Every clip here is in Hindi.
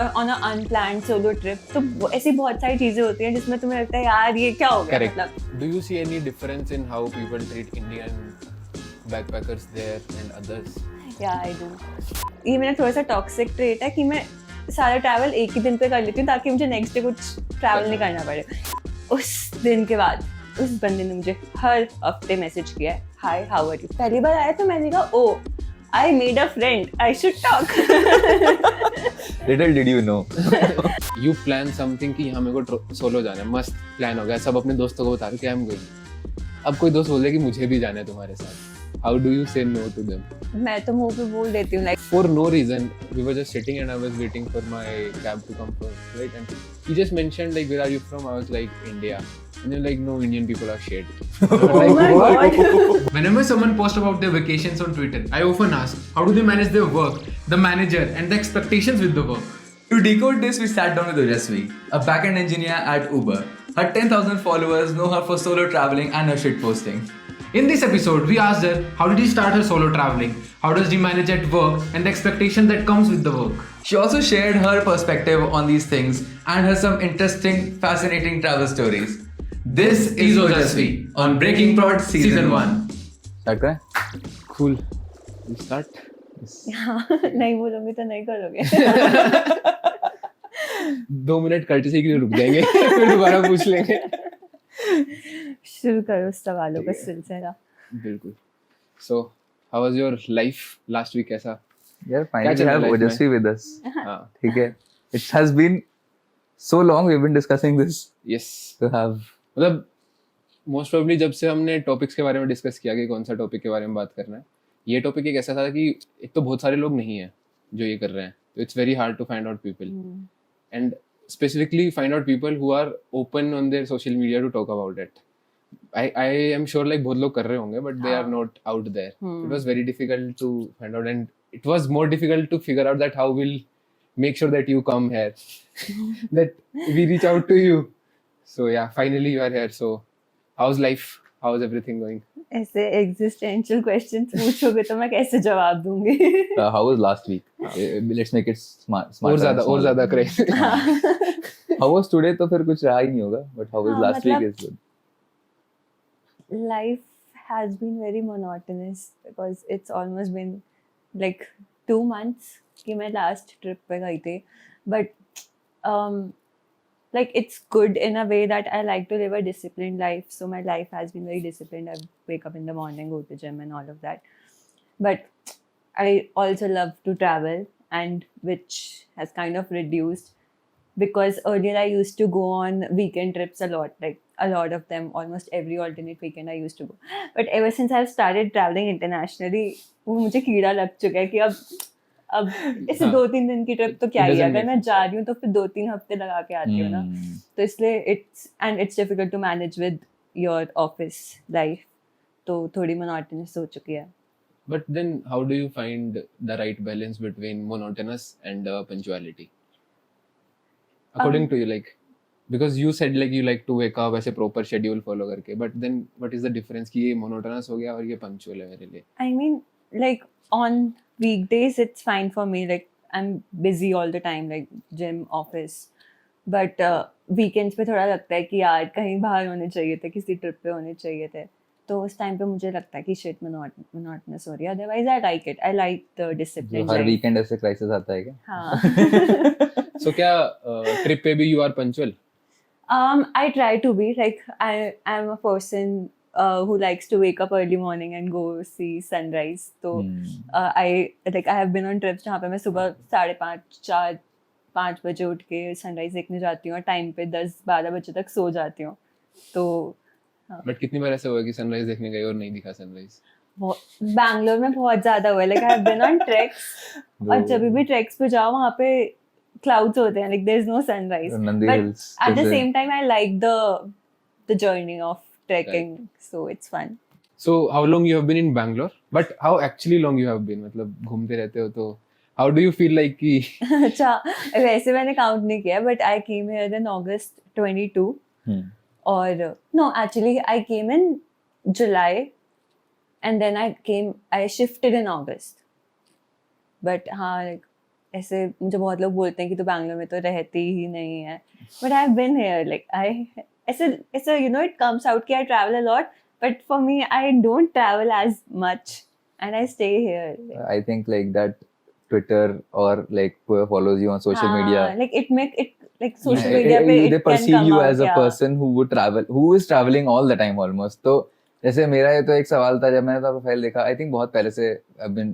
On a unplanned solo trip तो ऐसी बहुत सारी चीजें होती हैं जिसमें तुम्हें लगता है यार ये क्या हो गया Correct. मतलब Do you see any difference in how people treat Indian backpackers there and others? या आई डू ये मेरा थोड़ा सा टॉक्सिक ट्रेट है कि मैं सारा ट्रैवल एक ही दिन पे कर लेती हूँ ताकि मुझे नेक्स्ट डे कुछ ट्रैवल नहीं करना पड़े। उस दिन के बाद उस बंदे ने मुझे हर हफ्ते मैसेज किया है, हाय हाउ आर यू। पहली बार आया तो मैंने कहा oh I made a friend, I should talk. Little did you know. You plan something कि यहाँ मेरे को सोलो जाना है, मस्त प्लान हो गया, सब अपने दोस्तों को बता रहे कि आई एम गोइंग। अब कोई दोस्त बोले कि मुझे भी जाना है तुम्हारे साथ, how do you say no to them? मैं तो मुंह पे बोल देती हूँ like For no reason, we were just sitting and I was waiting for my cab to come first, right? And he just mentioned like, where are you from? I was like, India. And they're like, no, Indian people are shit. oh my god। Whenever someone posts about their vacations on Twitter, I often ask, how do they manage their work, the manager, and the expectations with the work? To decode this, we sat down with Ojasvi, a backend engineer at Uber. Her 10,000 followers know her for solo traveling and her shit posting. In this episode, we asked her, how did she start her solo traveling? How does she manage at work and the expectation that comes with the work? She also shared her perspective on these things and has some interesting, fascinating travel stories. This is Ojasvi on Breaking Prod Season 1. Start करें? Cool. We start? हाँ, नहीं बोलोगे तो नहीं करोगे। 2 मिनट कर्टसी के लिए रुक जाएंगे, फिर दोबारा पूछ लेंगे। शुरू करो सवालों का सिलसिला। बिल्कुल। So, how was your life last week? कैसा? यार क्या finally चल we रहा have है life में? Ojasvi with us. हाँ, ठीक है. It has been so long we've been discussing this yes. to have. मतलब मोस्ट प्रोबेबली जब से हमने टॉपिक्स के बारे में डिस्कस किया कि कौन सा टॉपिक के बारे में बात करना है, ये टॉपिक एक ऐसा था कि एक तो बहुत सारे लोग नहीं हैं जो ये कर रहे हैं, तो it's very hard to find out people and specifically find out people who are open on their social media to talk about it. I am sure like बहुत लोग कर रहे होंगे but they are not out there. It was very difficult to find out and it was more difficult to figure out that how will make sure that you come here, that we reach out to you. So yeah, finally you are here. So how's life? How's everything going? ऐसे एग्जिस्टेंशियल क्वेश्चंस पूछोगे तो मैं कैसे जवाब दूंगी। How was last week? Let's make it smart. और ज़्यादा क्राइस. How was today? तो फिर कुछ रहा ही नहीं होगा. But how was हाँ, last week मतलब is good. Life has been very monotonous because it's almost been like 2 months कि मैं लास्ट ट्रिप पे गई थी, but like it's good in a way that I like to live a disciplined life. So my life has been very disciplined. I wake up in the morning, go to gym and all of that. But I also love to travel, and which has kind of reduced because earlier I used to go on weekend trips a lot, like a lot of them, almost every alternate weekend I used to go. But ever since I've started traveling internationally, वो मुझे कीड़ा लग चुका है कि अब इस 2-3 दिन की ट्रिप तो क्या ही है, अगर मैं जा रही हूँ तो फिर 2-3 हफ्ते लगा के आती हूँ ना, तो इसलिए it's difficult to manage with your office life, तो थोड़ी monotonous हो चुकी है. But then how do you find the right balance between monotonous and punctuality? According to you, like, because you said like you like to wake up ऐसे proper schedule follow करके, but then what is the difference कि ये monotonous हो गया और ये punctual है मेरे लिए? I mean, like on weekdays it's fine for me, like I'm busy all the time, like gym, office, but weekends पे थोड़ा लगता है कि यार कहीं बाहर होने चाहिए थे, किसी ट्रिप पे होने चाहिए थे, तो उस टाइम पे मुझे लगता है कि shit monotonous हो रही है. Otherwise I like it, I like the discipline. Her weekend ऐसे crisis आता है क्या? हाँ. So क्या trip पे भी you are punctual? I try to be, like I'm a person who likes to wake up early morning and go see sunrise. So I have been on trips जहाँ पे मैं सुबह 5:30-4-5 बजे उठ के सनराइज देखने जाती हूँ और टाइम पे 10-12 बजे तक सो जाती हूँ. तो बट कितनी बार ऐसा हुआ कि सनराइज देखने गए और नहीं दिखा सनराइज? बैंगलोर में बहुत ज्यादा हुआ है. like I have been on treks और जब भी ट्रैक्स पे जाओ वहाँ पे clouds होते हैं, like there is no sunrise. Nandi But Hills. at the जैसे- same time I like the journey of trekking, so it's fun. So how long you have been in Bangalore? But how actually long you have been? मतलब घूमते रहते हो तो how do you feel like कि अच्छा, वैसे मैंने काउंट नहीं किया, but I came here in August 22 और no, actually I came in July and then I shifted in August. But हाँ, like ऐसे मुझे बहुत लोग बोलते हैं कि तू बैंगलोर में तो रहती ही नहीं है, but I have been here, like I ऐसे you know it comes out कि I travel a lot, but for me I don't travel as much and I stay here. I think like that Twitter or like whoever follows you on social media, like it make it like social yeah, media पे they it can perceive come you out, as a yeah. person who would travel, who is traveling all the time almost. तो जैसे मेरा ये तो एक सवाल था जब मैंने तो प्रोफाइल देखा, आई थिंक बहुत पहले से I've been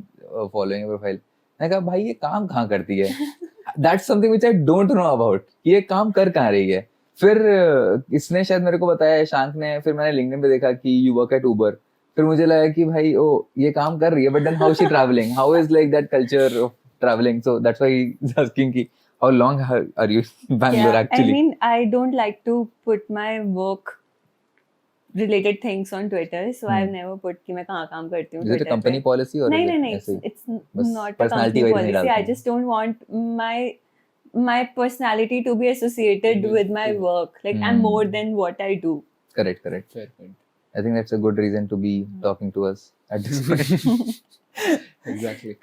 following प्रोफाइल, मैंने कहा भाई ये काम कहाँ करती है. That's something which I don't know about, ये काम कर कहाँ रही है. फिर इसने शायद मेरे को बताया, शांक ने, फिर मैंने लिंक्डइन पे देखा कि यू वर्क एट उबर, फिर मुझे लगा कि भाई ओ ये काम कर रही है, but then how she travelling, how is like that culture of travelling. So that's why he is asking कि how long are you in Bangalore Yeah, actually? I mean, I don't like to put my work related things on Twitter, so I've never put कि मैं कहाँ काम करती हूँ Is it a Twitter company पे. policy or नहीं is it नहीं ऐसे ही? नहीं, it's बस not a personality company wise नहीं policy. डालते I हैं. just don't want my personality to be associated with my work. Like I'm more than what I do. Correct. Fair point. I think that's a good reason to be talking to us at this point. Exactly.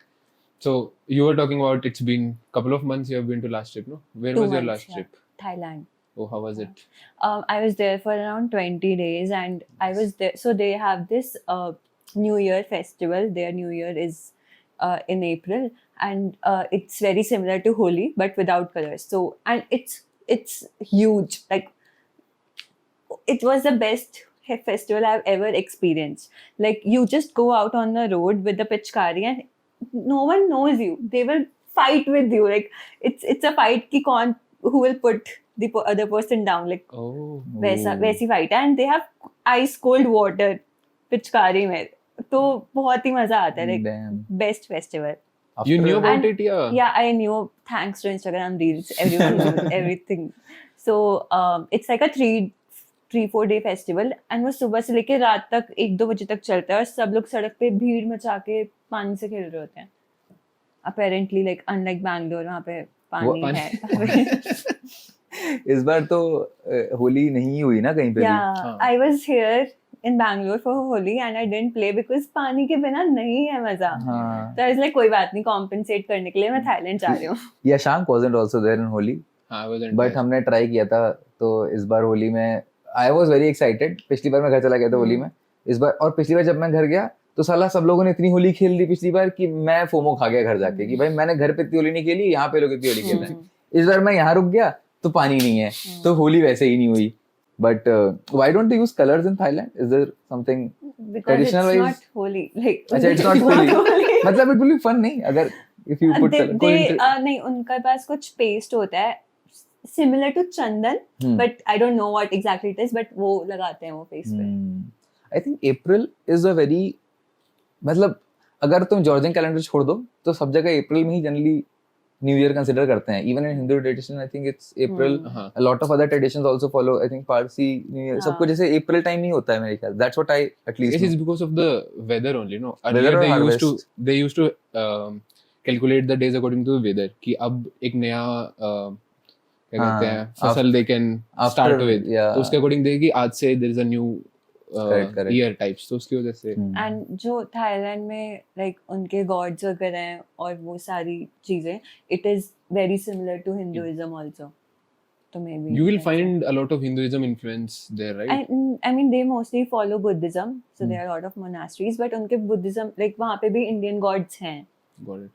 So you were talking about it's been couple of months you have been to last trip, no? Where 2 was your months, last yeah. trip? Thailand. Oh, how was it? I was there for around 20 days, and I was there. So they have this New Year festival. Their New Year is in April, and it's very similar to Holi but without colors. So and it's huge. Like it was the best festival I've ever experienced. Like you just go out on the road with the pichkari and no one knows you. They will fight with you. Like it's a fight ki kaun who will put the other person down. Like Oh, वैसी fight है, and they have ice cold water पिचकारी में, तो बहुत ही मजा आता है. Like Damn. best festival. you knew about And- it, yeah? Yeah, I knew thanks to Instagram Reels. Everyone knows everything. So it's like a 3-4 day festival, and वो सुबह से लेके रात तक 1-2 बजे तक चलता है, और सब लोग सड़क पे भीड़ मचा के पानी से खेल रहे होते हैं. Apparently, like unlike Bangalore, वहाँ पे पानी है. इस बार तो होली नहीं हुई ना कहीं पे भी. Yeah, हाँ. I was here in Bangalore for Holi and I didn't play because पानी के बिना नहीं है मजा. हाँ. So I was like कोई बात नहीं, compensate करने के लिए मैं थाईलैंड जा रही हूँ. Yeah, Shank wasn't also there in Holi, हाँ, I wasn't but there. हमने ट्राई किया था, तो इस बार होली में I was very excited. पिछली बार मैं घर चला गया था होली में, इस बार, और पिछली बार जब मैं घर गया तो साला सब लोगों ने इतनी होली खेल ली पिछली बार कि मैं फोमो खा गया घर जाके कि भाई मैंने घर पे इतनी होली नहीं खेली, यहाँ पे लोग इतनी होली खेल रहे हैं. इस बार मैं यहाँ रुक गया तो पानी नहीं है, तो होली वैसे ही नहीं हुई. But why don't they use colors in Thailand? Is there something Because it's traditional wise? not Holi. Like अच्छा, it's not holy. मतलब it will be fun नहीं अगर if you put नहीं, उनके पास कुछ पेस्ट होता है similar to Chandan, but I don't know what exactly it is, but वो लगाते हैं वो फेस पे. I think April is a very, मतलब अगर तुम जॉर्जियन कैलेंडर छोड़ दो तो सब जगह अप्रैल में ही जनरली न्यू ईयर कंसिडर करते हैं. Even in Hindu tradition I think it's April. हाँ. A lot of other traditions also follow. I think Parsi new year सबको जैसे अप्रैल टाइम ही होता है मेरे ख्याल. That's what I at least Yes, know. it's because of the weather only, no? Weather Earlier or they used to calculate the days according to the weather. कि अब एक नया क्या कहते हैं फसल they can start with. yeah. तो उसके according देखिए कि आज से there is a new Correct. year types. तो उसकी वजह से एंड जो थाईलैंड में लाइक उनके गॉड्स वगैरह हैं और वो सारी चीजें, it is very similar to Hinduism also. तो maybe you will find a lot of Hinduism influence there, right? I mean they mostly follow Buddhism, so there are a lot of monasteries, but उनके Buddhism like वहाँ पे भी Indian gods हैं. Got it.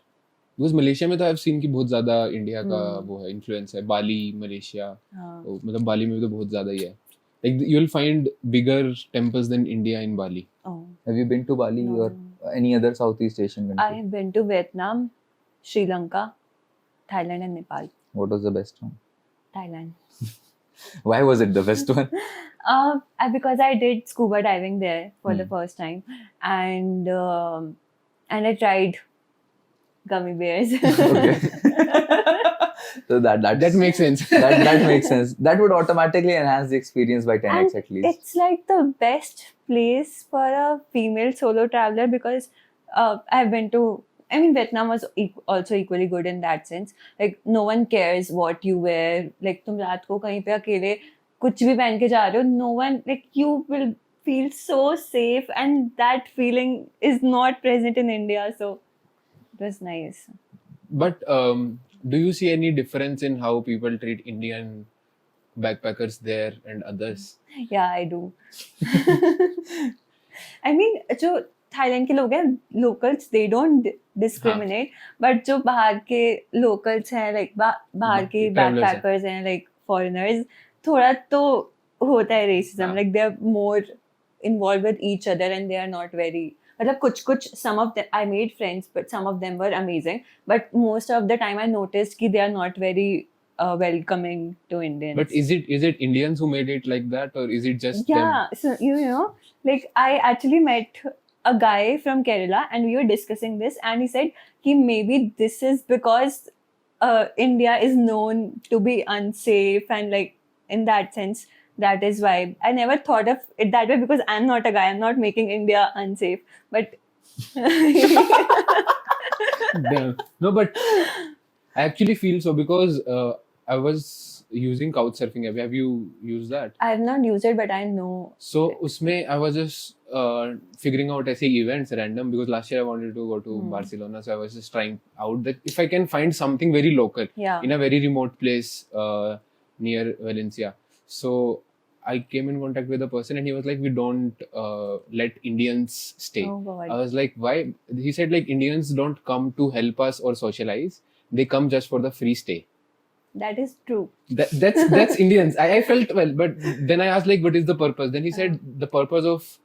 Because मलेशिया में तो I've seen कि बहुत ज्यादा इंडिया का वो है इन्फ्लुएंस है. बाली, मलेशिया, मतलब बाली में भी तो बहुत ज्यादा ही है. Like you will find bigger temples than India in Bali. Oh. Have you been to Bali or any other Southeast Asian country? I have been to Vietnam, Sri Lanka, Thailand and Nepal. What was the best one? Thailand. Why was it the best one? Because I did scuba diving there for the first time, and I tried gummy bears. Okay. So That makes sense. that makes sense. That would automatically enhance the experience by 10x And at least. it's like the best place for a female solo traveler because I've been to. I mean, Vietnam was also equally good in that sense. Like no one cares what you wear. Like तुम रात को कहीं पे अकेले कुछ भी पहन के जा रहे हो, no one, like you will feel so safe, and that feeling is not present in India. So it was nice. But do you see any difference in how people treat Indian backpackers there and others? Yeah, I do. I mean, जो थाईलैंड के लोग हैं locals, they don't discriminate, but जो बाहर के locals हैं, like बाहर के Travelers हैं. backpackers हैं, like foreigners, थोड़ा तो होता है racism. हाँ. Like they are more involved with each other and they are not very. मतलब कुछ some of them I made friends, but some of them were amazing. But most of the time I noticed कि they are not very welcoming to Indians. But is it Indians who made it like that, or is it just them? Yeah, so you know, like I actually met a guy from Kerala and we were discussing this and he said कि maybe this is because India is known to be unsafe and like in that sense that is why. I never thought of it that way because I'm not a guy, I'm not making India unsafe, but Damn. No, but I actually feel so because I was using Couchsurfing app. Have you used that? I have not used it but I know. So usme I was just figuring out ऐसे events random because last year I wanted to go to Barcelona, so I was just trying out that if I can find something very local Yeah. in a very remote place near Valencia. So I came in contact with a person and he was like, we don't let Indians stay. Oh God. I was like, why? He said like Indians don't come to help us or socialize. They come just for the free stay. That is true. That's Indians. I felt well, but then I asked like, what is the purpose? Then he said the purpose of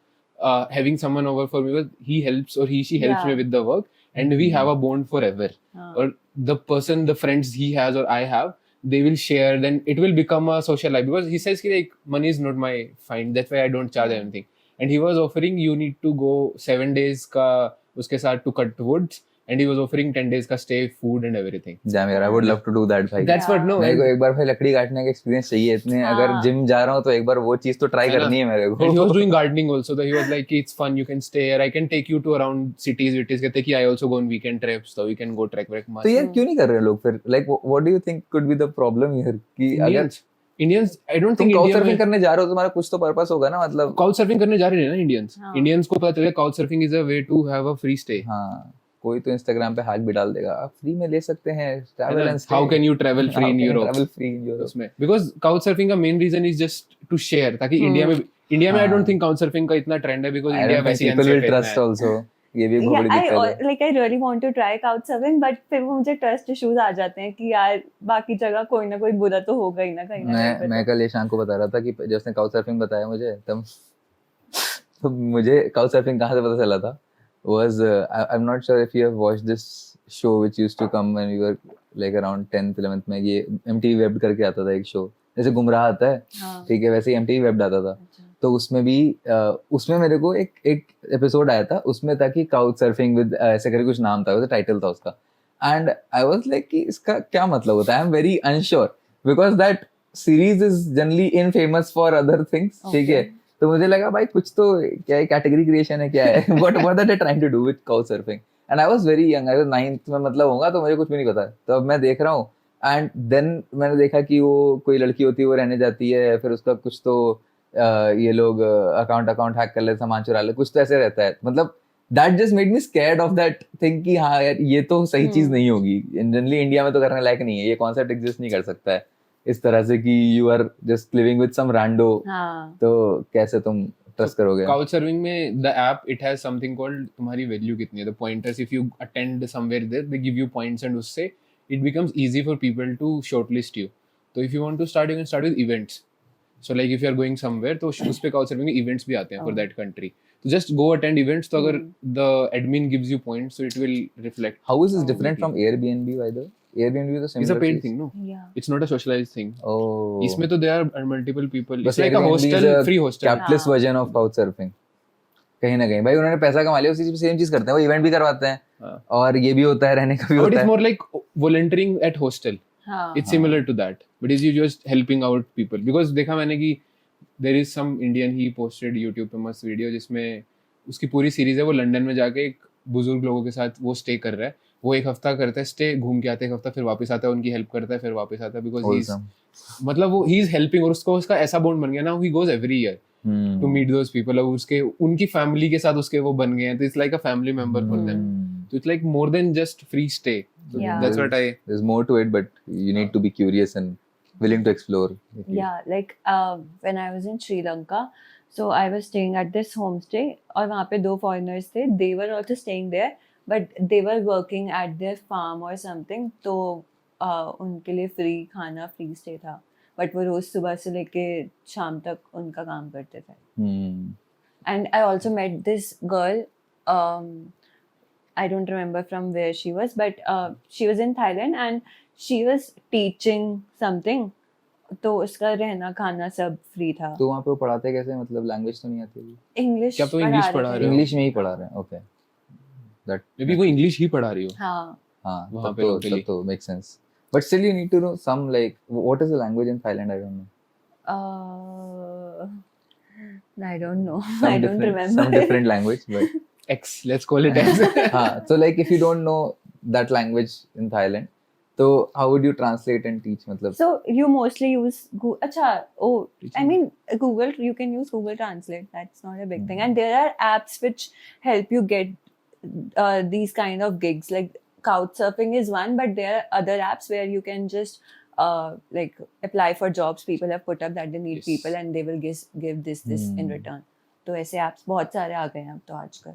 having someone over for me was he helps or she helps Yeah. me with the work, and we have a bond forever. Or the person, the friends he has or I have, they will share. Then it will become a social life because he says ki, like money is not my find. That's why I don't charge anything. And he was offering you need to go 7 days ka uske साथ to cut woods. And he was offering 10 days का stay, food and everything. Damn यार, I would love to do that भाई. That's what no. मेरे को एक बार भाई लकड़ी काटने का एक्सपीरियंस चाहिए इतने. अगर जिम जा रहा हूँ तो एक बार वो चीज तो ट्राई करनी है मेरे And he को. was doing gardening also. So he was like, it's fun. You can stay here. I can take you to around cities. It is कहते कि I also go on weekend trips. So we can go trek. तो यार क्यों नहीं कर रहे लोग फिर? Like what do you think could be the problem here? कि अगर Indians, I don't तुम think काउच India सर्फिंग में करने जा रहे हो तुम्हारा कुछ तो पर्पस होगा ना, मतलब. काउच सर्फिंग करने जा रहे हैं ना Indians. हाँ. Indians को पता चले couch surfing is a way to have a free stay. हाँ, कोई तो इंस्टाग्राम पे हैक भी डाल देगा, आप फ्री में ले सकते हैं travel and How can you travel free in Europe? Travel free in Europe. उसमें because couch surfing का main reason is just to share ताकि इंडिया में I don't think couch surfing का इतना trend है because India वैसे ही people will unsafe trust है. also. ये भी एक बहुत बड़ी दिक्कत है. I really want to try couch surfing but फिर वो मुझे ट्रस्ट इश्यूज आ जाते हैं कि यार बाकी जगह कोई ना कोई बुरा तो होगा ही ना कहीं ना कहीं पे. मैं कल ईशान को बता रहा था कि जब उसने काउच सर्फिंग बताया मुझे तब तो मुझे काउच सर्फिंग कहाँ से पता चला था was I'm not sure if you have watched this show which used to come when we were like around 10th 11th में. ये MTV Webbed करके आता था एक शो, जैसे गुमराह आता है, ठीक है, वैसे ही MTV Webbed आता था. तो उसमें भी उसमें मेरे को एक एपिसोड आया था, उसमें था कि काउच सर्फिंग विद ऐसे करके कुछ नाम था, वैसे टाइटल था उसका. एंड आई वाज लाइक कि इसका क्या मतलब होता है. I am very unsure because that series is generally in famous for other things, ठीक है. तो मुझे लगा भाई कुछ तो क्या है, कैटेगरी क्रिएशन है क्या है. But what are they trying to do with couch surfing. And I was very young, I was 9th में मतलब होगा, तो मुझे कुछ भी नहीं पता. तो अब मैं देख रहा हूँ एंड देन मैंने देखा कि वो कोई लड़की होती है, वो रहने जाती है, फिर उसका कुछ तो ये लोग अकाउंट हैक कर ले, सामान चुरा ले, कुछ तो ऐसे रहता है. मतलब that just made me scared of that thing कि हाँ यार ये तो सही चीज नहीं होगी. जनरली इंडिया में तो करने लायक नहीं है, ये कॉन्सेप्ट एग्जिस्ट नहीं कर सकता है इस तरह से कि you are just living with some rando. तो कैसे तुम ट्रस्ट करोगे? काउच सर्फिंग में the app it has something called तुम्हारी वैल्यू कितनी है, the pointers. If you attend somewhere there they give you points and उससे it becomes easy for people to shortlist you. So if you want to start, you can start with events. So like if you are going somewhere, तो उस पे couch surfing में events भी आते हैं for that country. So just go attend events. तो अगर the admin gives you points, so it will reflect. How is this different from Airbnb by the way? Airbnb is a similar. It's a paid case. thing, no? Yeah. It's not a socialized thing. Oh. इसमें तो there are multiple people. बस It's like a Airbnb hostel, is a free hostel. capitalist version of couch surfing. कहीं ना कहीं भाई उन्होंने पैसा कमा लिया, उसी सेम चीज करते हैं, वो इवेंट भी करवाते हैं और ये भी होता है, रहने का भी But होता it's है. more like volunteering at hostel. It's similar to that, but is you just helping out people because देखा मैंने कि there is some Indian he posted YouTube पे मस्त वीडियो जिसमें उसकी पूरी सीरीज है, वो लंदन में जाके एक बुजुर्ग लोगों के साथ वो स्टे कर रहा है. वो 1 हफ्ता करता है स्टे, घूम के आता है 1 हफ्ता, फिर वापस आता है, उनकी हेल्प करता है, फिर वापस आता है बिकॉज मतलब वो ही इज हेल्पिंग और उसको उसका ऐसा बॉन्ड बन गया ना, he goes every year to meet those people. और उसके उनकी फैमिली के साथ उसके वो बन गए हैं, तो it's like a family member for them. So it's like more than just free stay. So Yeah. That's what I. there's more to it, but you need to be curious and willing to explore. Yeah, like when I was in Sri Lanka, so I was staying at this homestay और वहाँ पे 2 foreigners थे. They were also staying there, but they were working at their farm or something. तो उनके लिए free खाना, free stay था. But वो रोज सुबह से लेके शाम तक उनका काम करते थे. And I also met this girl. I don't remember from where she was, but she was in Thailand and she was teaching something. तो उसका रहना खाना सब फ्री था. तो वहाँ पे वो पढ़ाते कैसे, मतलब लैंग्वेज तो नहीं आती होगी? इंग्लिश क्या तो English पढ़ा रहे हो? इंग्लिश में ही पढ़ा रहे हैं, ओके. दैट मे बी वो इंग्लिश ही पढ़ा रही हो. हाँ. हाँ, वहाँ तब पे तो locally. तब तो make sense. But still you need to know some, like what is the language in Thailand? I don't know. I don't know. I don't remember. Some different language, but X, let's call it X. हाँ, so like if you don't know that language in Thailand, so how would you translate and teach? मतलब So you mostly use Google. Acha, oh, I mean Google. You can use Google Translate. That's not a big thing. And there are apps which help you get these kind of gigs. Like Couchsurfing is one, but there are other apps where you can just like apply for jobs. People have put up that they need Yes. people, and they will give this in return. तो ऐसे apps बहुत सारे आ गए हैं अब तो आजकल.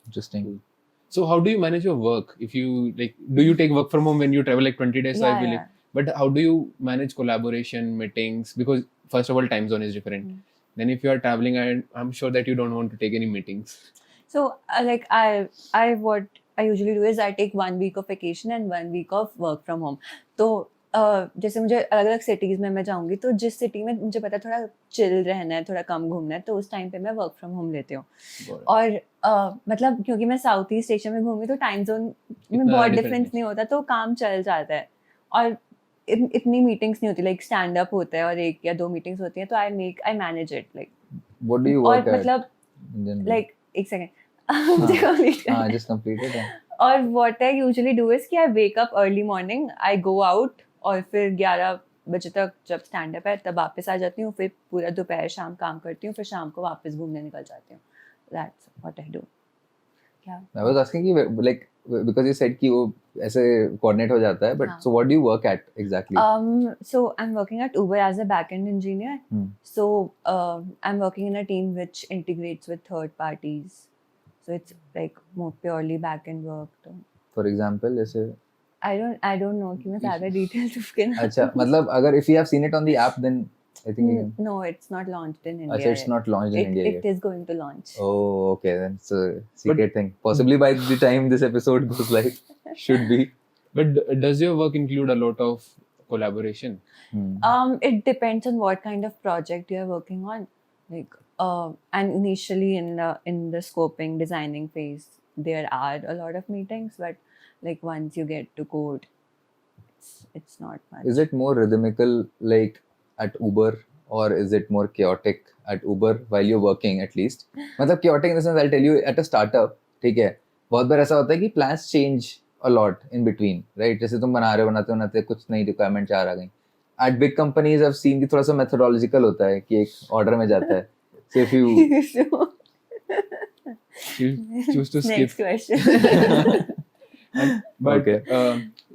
interesting. So how do you manage your work? If you like, do you take work from home when you travel like 20 days? I believe. But how do you manage collaboration, meetings? Because first of all, time zone is different. Then if you are traveling, I'm sure that you don't want to take any meetings. So like I what I usually do is I take 1 week of vacation and 1 week of work from home. तो जैसे मुझे अलग अलग सिटीज़ में मैं जाऊँगी तो जिस सिटी में मुझे पता है थोड़ा चिल रहना है, थोड़ा कम घूमना है, तो उस टाइम पे मैं वर्क फ्रॉम होम लेती हूँ. और मतलब क्योंकि मैं साउथ ईस्ट एशिया में घूमी तो टाइम जोन में इतना बहुत different डिफरेंस नहीं होता, तो काम चल जाता है. और इतनी मीटिंग्स नहीं होती, लाइक स्टैंड अप होता है और 1 या 2 मीटिंग्स होती हैं, तो I manage it like. What do you work और at? मतलब in general? लाइक एक सेकंड हाँ, just completed है. और what I usually do is कि I wake up early morning, I go out और फिर 11 बजे तक जब स्टैंड अप है तब वापस आ जाती हूँ, फिर पूरा दोपहर शाम काम करती हूँ, फिर शाम को वापस घूमने निकल जाती हूँ. That's what I do. क्या? I was asking कि like because you said कि वो ऐसे coordinate हो जाता है, but हाँ. so what do you work at exactly? So I'm working at Uber as a backend engineer. So I'm working in a team which integrates with third parties. So it's like more purely backend work. तो For example, जैसे I don't know कि मैं ज़्यादा details उसके ना. अच्छा, मतलब अगर if you have seen it on the app, then I think you can. No, it's not launched in India. अच्छा, it's not launched in India It yet. is going to launch. Oh, okay, then it's a secret thing. Possibly by the time this episode goes live, should be. But does your work include a lot of collaboration? It depends on what kind of project you are working on. Like, and initially in the scoping, designing phase, there are a lot of meetings, but like once you get to code, it's not much. Is it more rhythmical like at Uber, or is it more chaotic at Uber while you're working at least? मतलब chaotic in the sense, I'll tell you, at a startup, ठीक है, बहुत बार ऐसा होता है कि plans change a lot in between, right? जैसे तुम बनाते कुछ नई requirement 4 आ गई. At big companies, I've seen कि थोड़ा सा methodological होता है कि एक order में जाता है. So if you So, You choose to skip. next question. But Okay.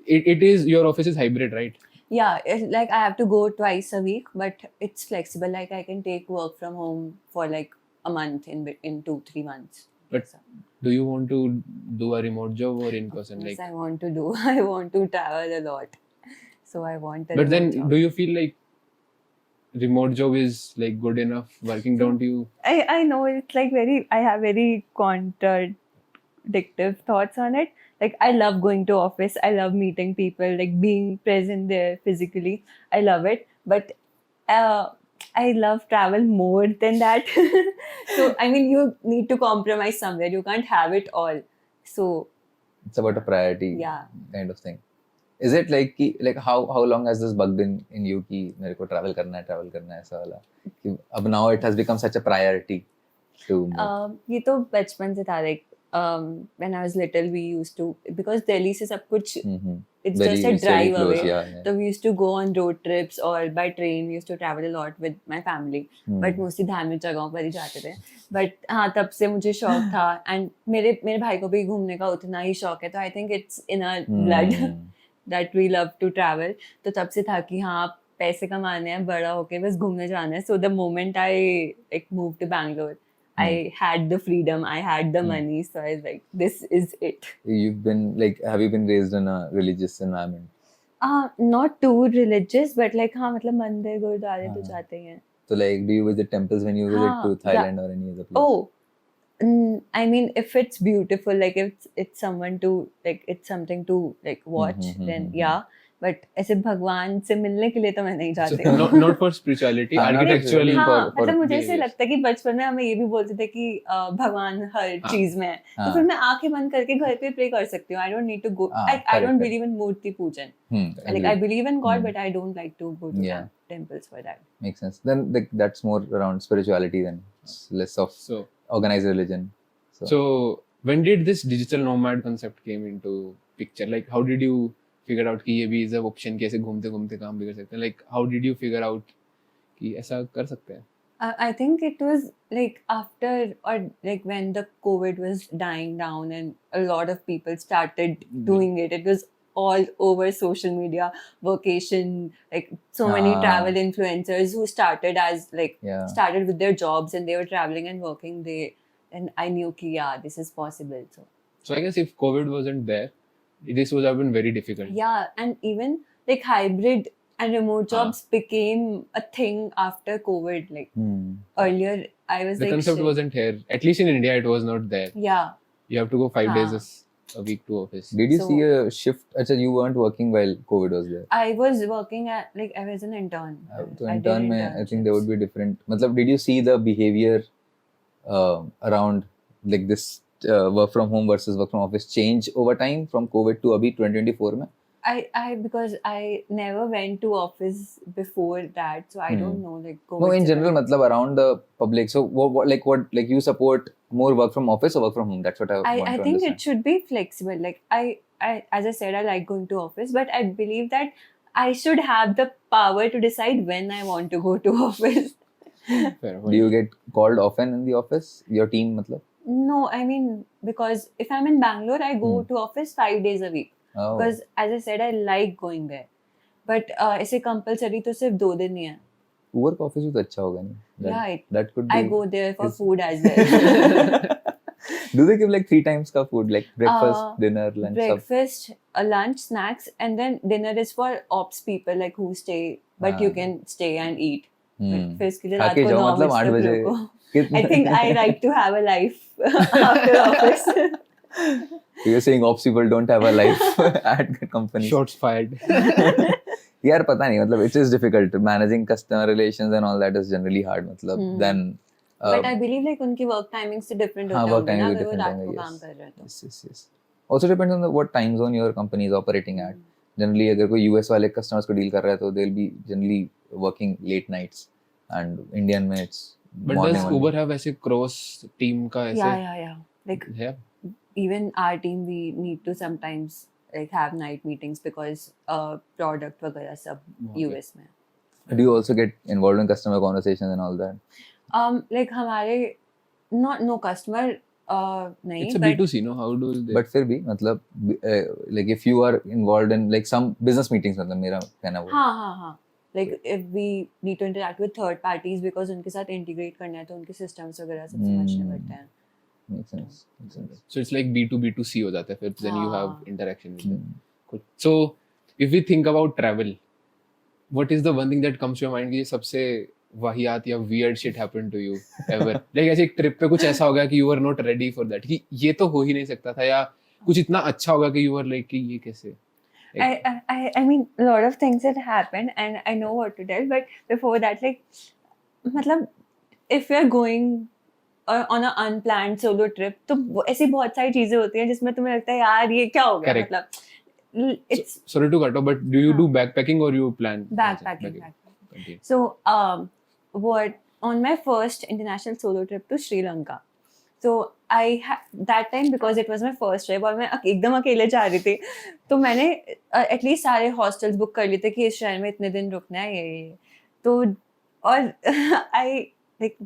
It is, your office is hybrid, right? Yeah, like I have to go twice a week, but it's flexible. Like I can take work from home for like a month in 2-3 months. But So, do you want to do a remote job or in person? yes, Like, I want to do. I want to travel a lot, so I want. A but then remote job. do you feel like remote job is like good enough working? Don't you? I know it's like I have very contradictive thoughts on it. Like I love going to office, I love meeting people, like being present there physically. I love it, but I love travel more than that. So I mean, you need to compromise somewhere. You can't have it all. So it's about a priority yeah. kind of thing. Is it like कि like how long has this bug been in you कि मेरे को travel करना है ऐसा वाला कि अब now it has become such a priority to move? ये तो बचपन से था. Like when I was little, we used to, because Delhi se sab kuch, it's Very- just a it's very drive close, away. yeah. So we used to go on road trips or by train. We used to travel a lot with my family. But mostly धार्मिक जगहों पर ही जाते थे. बट हाँ, तब से मुझे शौक था, एंड मेरे भाई को भी घूमने का उतना ही शौक है. तो I think it's in our blood that we love to travel. तो तब से था कि हाँ, पैसे कमाने हैं, बड़ा होके बस घूमने जाना है. So the moment I like move to Bangalore, I had the freedom, I had the money, so I was like, this is it. You've been like, have you been raised in a religious environment? Not too religious, but like हाँ, मतलब मंदिर गुरुद्वारे तो जाते ही हैं. So like, do you visit temples when you visit to हाँ, Thailand or any other place? Oh, I mean, if it's beautiful, like if it's someone to like, it's something to like watch, then yeah. But ऐसे भगवान से मिलने के लिए तो मैं नहीं जाती. Not for spirituality, हाँ, not architectural. necessarily हाँ, for मतलब मुझे ऐसे behaviors. लगता है कि बचपन में हमें ये भी बोलते थे कि भगवान हर चीज में है. तो हाँ. फिर मैं आंखें बंद करके घर पे प्रे कर सकती हूँ. I don't need to go. हाँ, I correct, don't correct. believe in मूर्ति पूजन. Like agreed. I believe in God, but I don't like to go to Yeah. temples for that. Makes sense. Then like, that's more around spirituality then. It's less of So organized religion. So when did this digital nomad concept came into picture? Like how did you figure out कि ये भी is a option कि ऐसे घूमते घूमते काम भी कर सकते हैं? Like how did you figure out कि ऐसा कर सकते हैं? I think it was like after, or like when the COVID was dying down and a lot of people started doing it. It was all over social media, vacation, like so many Ah. travel influencers who started as like Yeah. started with their jobs and they were traveling and working. And I knew ki yeah, this is possible. So I guess if COVID wasn't there, this would have been very difficult. yeah, and even like hybrid and remote jobs became a thing after COVID. Like earlier, I was The like, concept shit. wasn't here. At least in India, it was not there. Yeah. You have to go 5 हाँ. days a week to office. Did you So- see a shift? Achha, you weren't working while COVID was there. I was working at like I was an intern. So I did intern में, I think there would internships. be different. मतलब, did you see the behavior around like this work from home versus work from office change over time from COVID to अभी 2024 में? I because I never went to office before that, so I don't know like COVID. No, in se general, पहले. मतलब around the public. So what like you support more work from office or work from home? That's what I want I to think understand. it should be flexible. Like I as I said, I like going to office, but I believe that I should have the power to decide when I want to go to office. Fair point. Do you get called often in the office? Your team, मतलब? No, I mean because if I'm in Bangalore, I go to office 5 days a week. Oh. Because as I said, I like going there. But ऐसे compulsory तो सिर्फ 2 दिन ही है. Work office भी तो अच्छा होगा नहीं? Yeah, that could be. I go there for is- food as well. Do they give like 3 times का food, like breakfast, dinner, lunch? सब? Breakfast, lunch, snacks, and then dinner is for ops people like who stay, but you can stay and eat. But फिर इसके लिए रात खाके को जाओ, 9 मतलब 8 बजे बजे तक रुको. कितना- I think I like to have a life after office. You're saying ops people don't have a life at the company. Shots fired. यार पता नहीं, मतलब it is difficult managing customer relations and all that is generally hard, मतलब then But I believe like उनकी work timings से different हाँ, होते work होंगे ना timings अगर वो different रात को होंगे, काम yes. कर रहे हैं तो. yes. Also depends on what time zone your company is operating at. Generally अगर कोई US वाले customers को deal कर रहा है तो they'll be generally working late nights and Indian में it's But morning does only. Uber have ऐसे cross team का ऐसे? Yeah. Like Yeah. even our team we need to sometimes like have night meetings because product वगैरह सब Okay. US में. Do you also get involved in customer conversations and all that? Like हमारे no customer नहीं It's a but B2C, no? How do they? But फिर भी मतलब like if you are involved in like some business meetings, मतलब मेरा कहना वो हाँ like if we need to interact with third parties because उनके साथ integrate करना है तो उनके systems वगैरह सब समझने पड़ते हैं. makes sense. So it's like B2B2C हो जाता है फिर then you have हाँ. interaction with them. Cool. So if we think about travel, what is the one thing that comes to your mind कि ये सबसे वाहियात या weird shit happened to you ever? Like ऐसे एक ट्रिप पे कुछ ऐसा हो गया कि you were not ready for that कि ये तो हो ही नहीं सकता था या कुछ इतना अच्छा होगा कि you were like कि ये कैसे? I mean a lot of things had happened and I know what to tell but before that like मतलब if you're going on an unplanned solo trip तो ऐसी बहुत सारी चीजें होती हैं जिसमें तुम्हें लगता है यार ये क्या हो गया Correct. मतलब it's Sorry to cut off, but do you do backpacking or you plan? backpacking. Continue. So what on my first international solo trip to Sri Lanka So that time because it was my first trip और मैं एकदम अकेले जा रही थी, तो मैंने एटलीस्ट सारे हॉस्टल्स बुक कर लिए थे कि इस शहर में इतने दिन रुकना है ये। तो और आई लाइक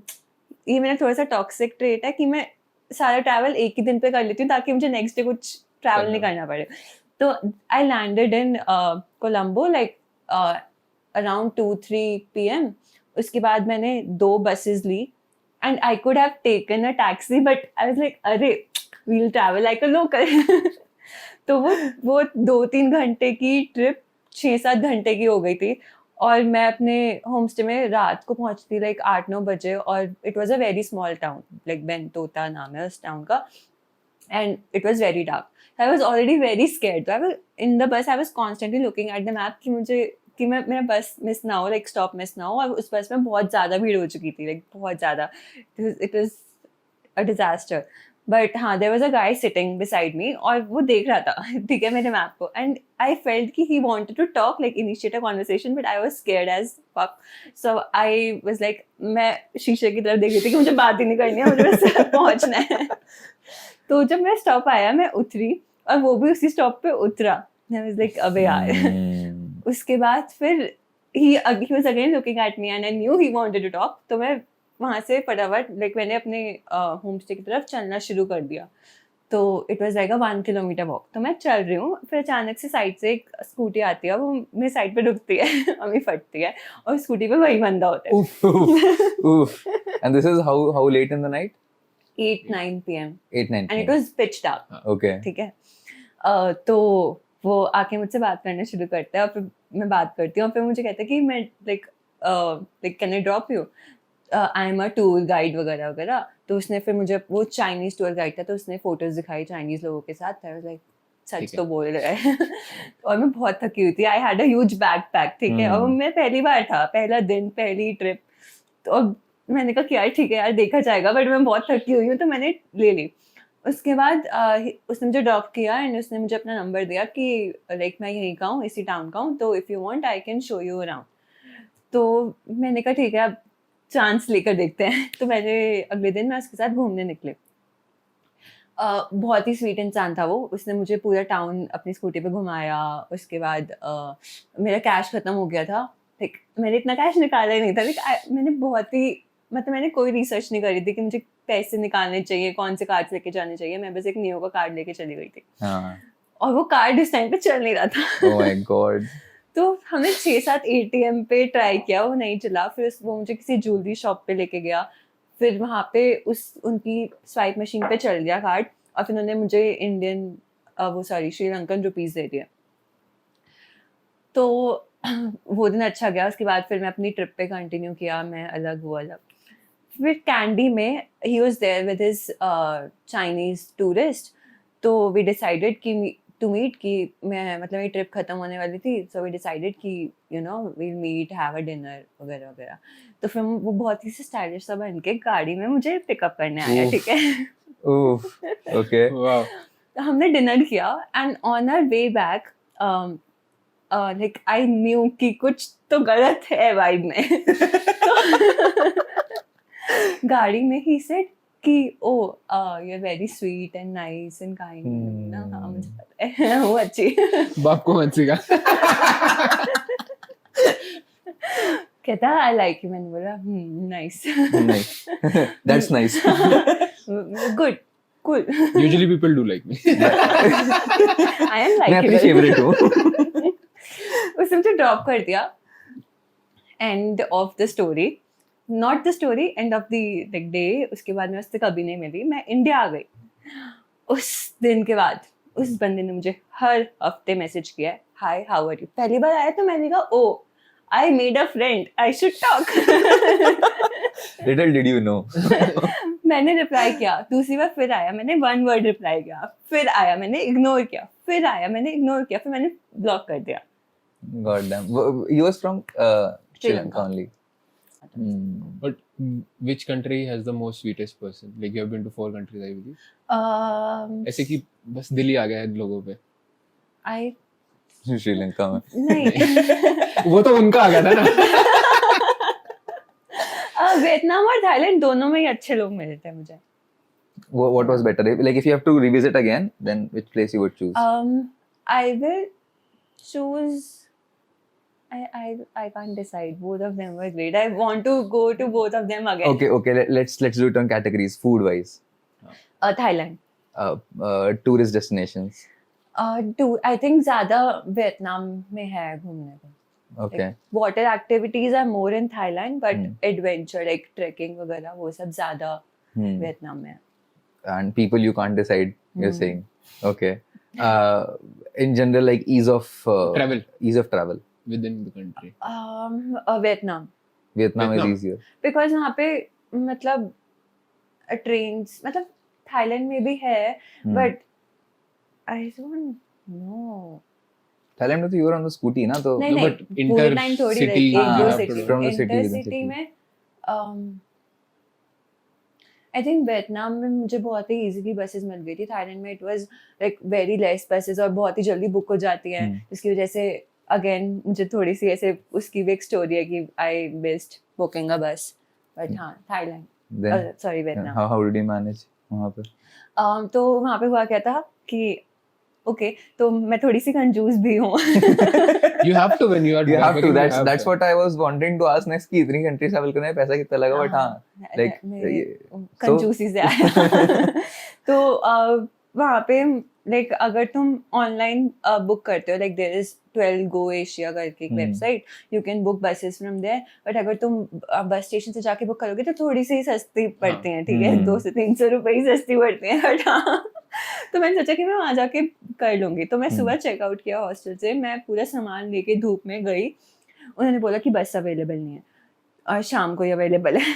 ये मेरा थोड़ा सा टॉक्सिक ट्रेट है कि मैं सारा ट्रैवल एक ही दिन पे कर लेती हूँ ताकि मुझे नेक्स्ट डे कुछ ट्रैवल नहीं करना पड़े। तो I landed in Colombo like around 2-3 PM। उसके बाद मैंने 2 बसेस ली and I could have taken a taxi but I was like अरे we'll travel like a local। तो वो 2-3 घंटे की ट्रिप 6-7 घंटे की हो गई थी और मैं अपने होम स्टे में रात को पहुंचती लाइक 8-9 बजे और it was a very small town like Bentota नाम है उस टाउन का and it was very dark. I was already very scared. So I was in the bus, I was constantly looking at the map कि मेरा बस मिस ना हो, लाइक स्टॉप मिस ना हो। और उस बस में बहुत ज़्यादा भीड़ हो चुकी थी, लाइक बहुत ज़्यादा। It was a disaster. But हाँ, there was a guy sitting beside me और वो देख रहा था ठीक है मेरे मैप को, एंड आई फेल्ट कि he wanted to talk like initiate a conversation but I was scared as fuck. So I was like, मैं शीशे की तरफ देख रही थी कि मुझे बात ही नहीं करनी है, मुझे बस पहुंचना है। तो जब मैं स्टॉप आया मैं उतरी और वो भी उसी स्टॉप पे उतरा। आई वाज लाइक अबे यार। उसके बाद फिर he was again looking at me and I knew he wanted to talk। तो मैं वहाँ से फटाफट लाइक मैंने अपने होम स्टे की तरफ चलना शुरू कर दिया। तो it was like a 1 kilometre walk. तो मैं चल रही हूँ, फिर अचानक से साइड से एक स्कूटी आती है, वो मेरी साइड पे रुकती है और मेरी फटती है और स्कूटी पे वही बंदा होता है। Oof. And this is how late in the night? 8-9 PM 8-9 and it was pitch dark। Okay. ठीक है। तो वो आके मुझसे बात करना शुरू करता है और फिर मैं बात करती हूँ और फिर मुझे कहता है कि मैं like can I drop you, I am a tour guide वगैरह वगैरह। तो उसने फिर मुझे, वो चाइनीज टूर गाइड था, तो उसने फोटोज दिखाई चाइनीज लोगों के साथ। आई वाज लाइक सच तो बोल रहा है। और मैं बहुत थकी हुई थी, I had a huge backpack, ठीक है, और मैं पहली बार था, पहला दिन, पहली ट्रिप। तो अब मैंने कहा कि यार ठीक है यार, देखा जाएगा, बट मैं बहुत थकी हुई हूँ तो मैंने ले ली। उसके बाद उसने मुझे ड्रॉप किया एंड उसने मुझे अपना नंबर दिया कि लाइक मैं यहीं का हूँ, इसी टाउन का हूँ, तो if you want I can show you around. तो मैंने कहा ठीक है, अब चांस लेकर देखते हैं। तो मैंने अगले दिन मैं उसके साथ घूमने निकले। बहुत ही स्वीट इंसान था वो। उसने मुझे पूरा टाउन अपनी स्कूटी पे घुमाया। उसके बाद मेरा कैश ख़त्म हो गया था, लाइक मैंने इतना कैश निकाला ही नहीं था, लाइक मैंने बहुत ही, मतलब मैंने कोई रिसर्च नहीं करी थी कि मुझे पैसे निकालने चाहिए, कौन से कार्ड लेके जाने चाहिए। मैं बस एक नियो का कार्ड लेके चली गई थी। और वो कार्ड इस टाइम पे चल नहीं रहा था। Oh my God. तो हमने 6-7 ATM पे ट्राई किया, वो नहीं चला। फिर वो मुझे किसी ज्वेलरी शॉप पे लेके गया, फिर वहाँ पे उनकी स्वाइप मशीन पे चल गया कार्ड और फिर उन्होंने मुझे श्रीलंकन रुपीज़ दे दिया। तो वो दिन अच्छा गया। उसके बाद फिर मैं अपनी ट्रिप पे कंटिन्यू किया, मैं अलग, वो अलग। फिर कैंडी में he was there with his Chinese tourist. तो वी डिसाइडेड कि टू मीट, कि मैं, मतलब मेरी ट्रिप खत्म होने वाली थी, सो वी डिसाइडेड कि you know we'll meet, have a dinner वगैरह वगैरह। तो फिर वो बहुत ही स्टाइलिश सा बन के गाड़ी में मुझे पिकअप करने आया, ठीक है। Okay. Wow. तो हमने डिनर किया and on our way back like I knew कि कुछ तो गलत है वाइब में। तो गाड़ी में ही सेड कि oh you are very sweet and nice and kind ना। हाँ, मुझे पता है वो अच्छी। बाप को मत सिखा। कहता आई लाइक यू। मैंने बोला nice, Nice. That's nice. Good, cool. Usually people do like me. I am मैं अपनी फेवरेट हूँ। उसने मुझे ड्रॉप कर दिया। End of the story, not the story, end of the day. उसके बाद मैं उससे कभी नहीं मिली, मैं इंडिया आ गई। उस दिन के बाद उस बंदे ने मुझे हर हफ्ते मैसेज किया है, हाय हाउ आर यू। पहली बार आया तो मैंने कहा oh I made a friend, I should talk. Little did you know. मैंने रिप्लाई किया, दूसरी बार फिर आया, मैंने 1 वर्ड रिप्लाई किया, फिर आया, मैंने इग्नोर किया, फिर आया, मैंने इग्नोर किया, फिर मैंने ब्लॉक कर दिया। God damn. He was from Sri Lanka only. But which country has the most sweetest person? Like you have been to 4 countries, I believe. ऐसे कि बस दिल ही आ गया है लोगों पे। आई श्रीलंका में। नहीं। वो तो उनका आ गया था ना। वियतनाम और थाईलैंड दोनों में ही अच्छे लोग मिलते हैं मुझे। What was better? Like if you have to revisit again, then which place you would choose? I will choose. I can't decide. Both of them were great. I want to go to both of them again. Okay. Let's do it on categories. Food wise, Thailand. tourist destinations. I think ज़्यादा वियतनाम में है घूमने को. Okay. Like, water activities are more in Thailand, but adventure like trekking वगैरह वो सब ज़्यादा वियतनाम में है. And people you can't decide. You're saying. Okay. In general, like ease of travel. within the country. Vietnam. Vietnam is Vietnam. easier. Because वहाँ पे मतलब ट्रेन्स मतलब थाईलैंड में भी है but I don't no. Thailand में तो you were on the scooty ना तो. नहीं No, नहीं but पूरी लाइन थोड़ी intercity रहती है you inter have to city. do. From the city inter within city city. में आई थिंक वियतनाम में मुझे बहुत ही इजीली बसेस मिल गई थी. थाईलैंड में it was like very less buses और बहुत ही जल्दी बुक हो जाती हैं जिसकी वजह से अगेन मुझे थोड़ी सी ऐसे उसकी भी एक स्टोरी है कि आई मिस्ड बुकिंग अ बस. बट हाँ Thailand Then sorry Vietnam. how did you manage वहाँ पे? तो वहाँ पे हुआ क्या था कि ओके तो मैं थोड़ी सी कंजूस भी हूँ. You have to when you are You have to. backpacking, That's what I was wanting to ask next कि इतनी countries travel करने में पैसा कितना लगा but हाँ like कंजूसी से आया. तो वहाँ पे लाइक अगर तुम ऑनलाइन बुक करते हो like there is 12 go Asia करके एक website you can book buses from there. But अगर तुम बस स्टेशन से जाके बुक करोगे तो थोड़ी सी सस्ती पड़ती हैं. ठीक है 200-300 रुपए ही सस्ती पड़ती हैं. बट हाँ तो मैंने सोचा कि मैं वहाँ जाके कर लूंगी. तो मैं सुबह चेकआउट किया हॉस्टल से. मैं पूरा सामान लेके धूप में गई. उन्होंने बोला कि बस अवेलेबल नहीं है और शाम को ही अवेलेबल है.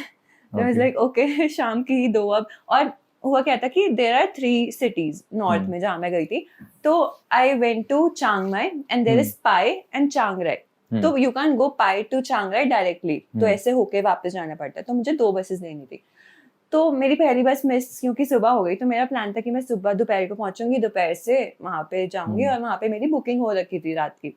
तो मैं लाइक ओके शाम की ही दो अब. और हुआ क्या था कि देयर आर 3 cities नॉर्थ में जहाँ मैं गई थी. तो I went to Chiang Mai and there is Pai and Chiang Rai. तो you can go Pai to Chiang Rai directly. तो ऐसे होके वापस जाना पड़ता है. तो मुझे 2 बसेस लेनी थी. तो मेरी पहली बस मिस क्योंकि सुबह हो गई. तो मेरा प्लान था कि मैं सुबह दोपहर को पहुंचूंगी. दोपहर से वहाँ पे जाऊंगी और वहाँ पे मेरी बुकिंग हो रखी थी रात की.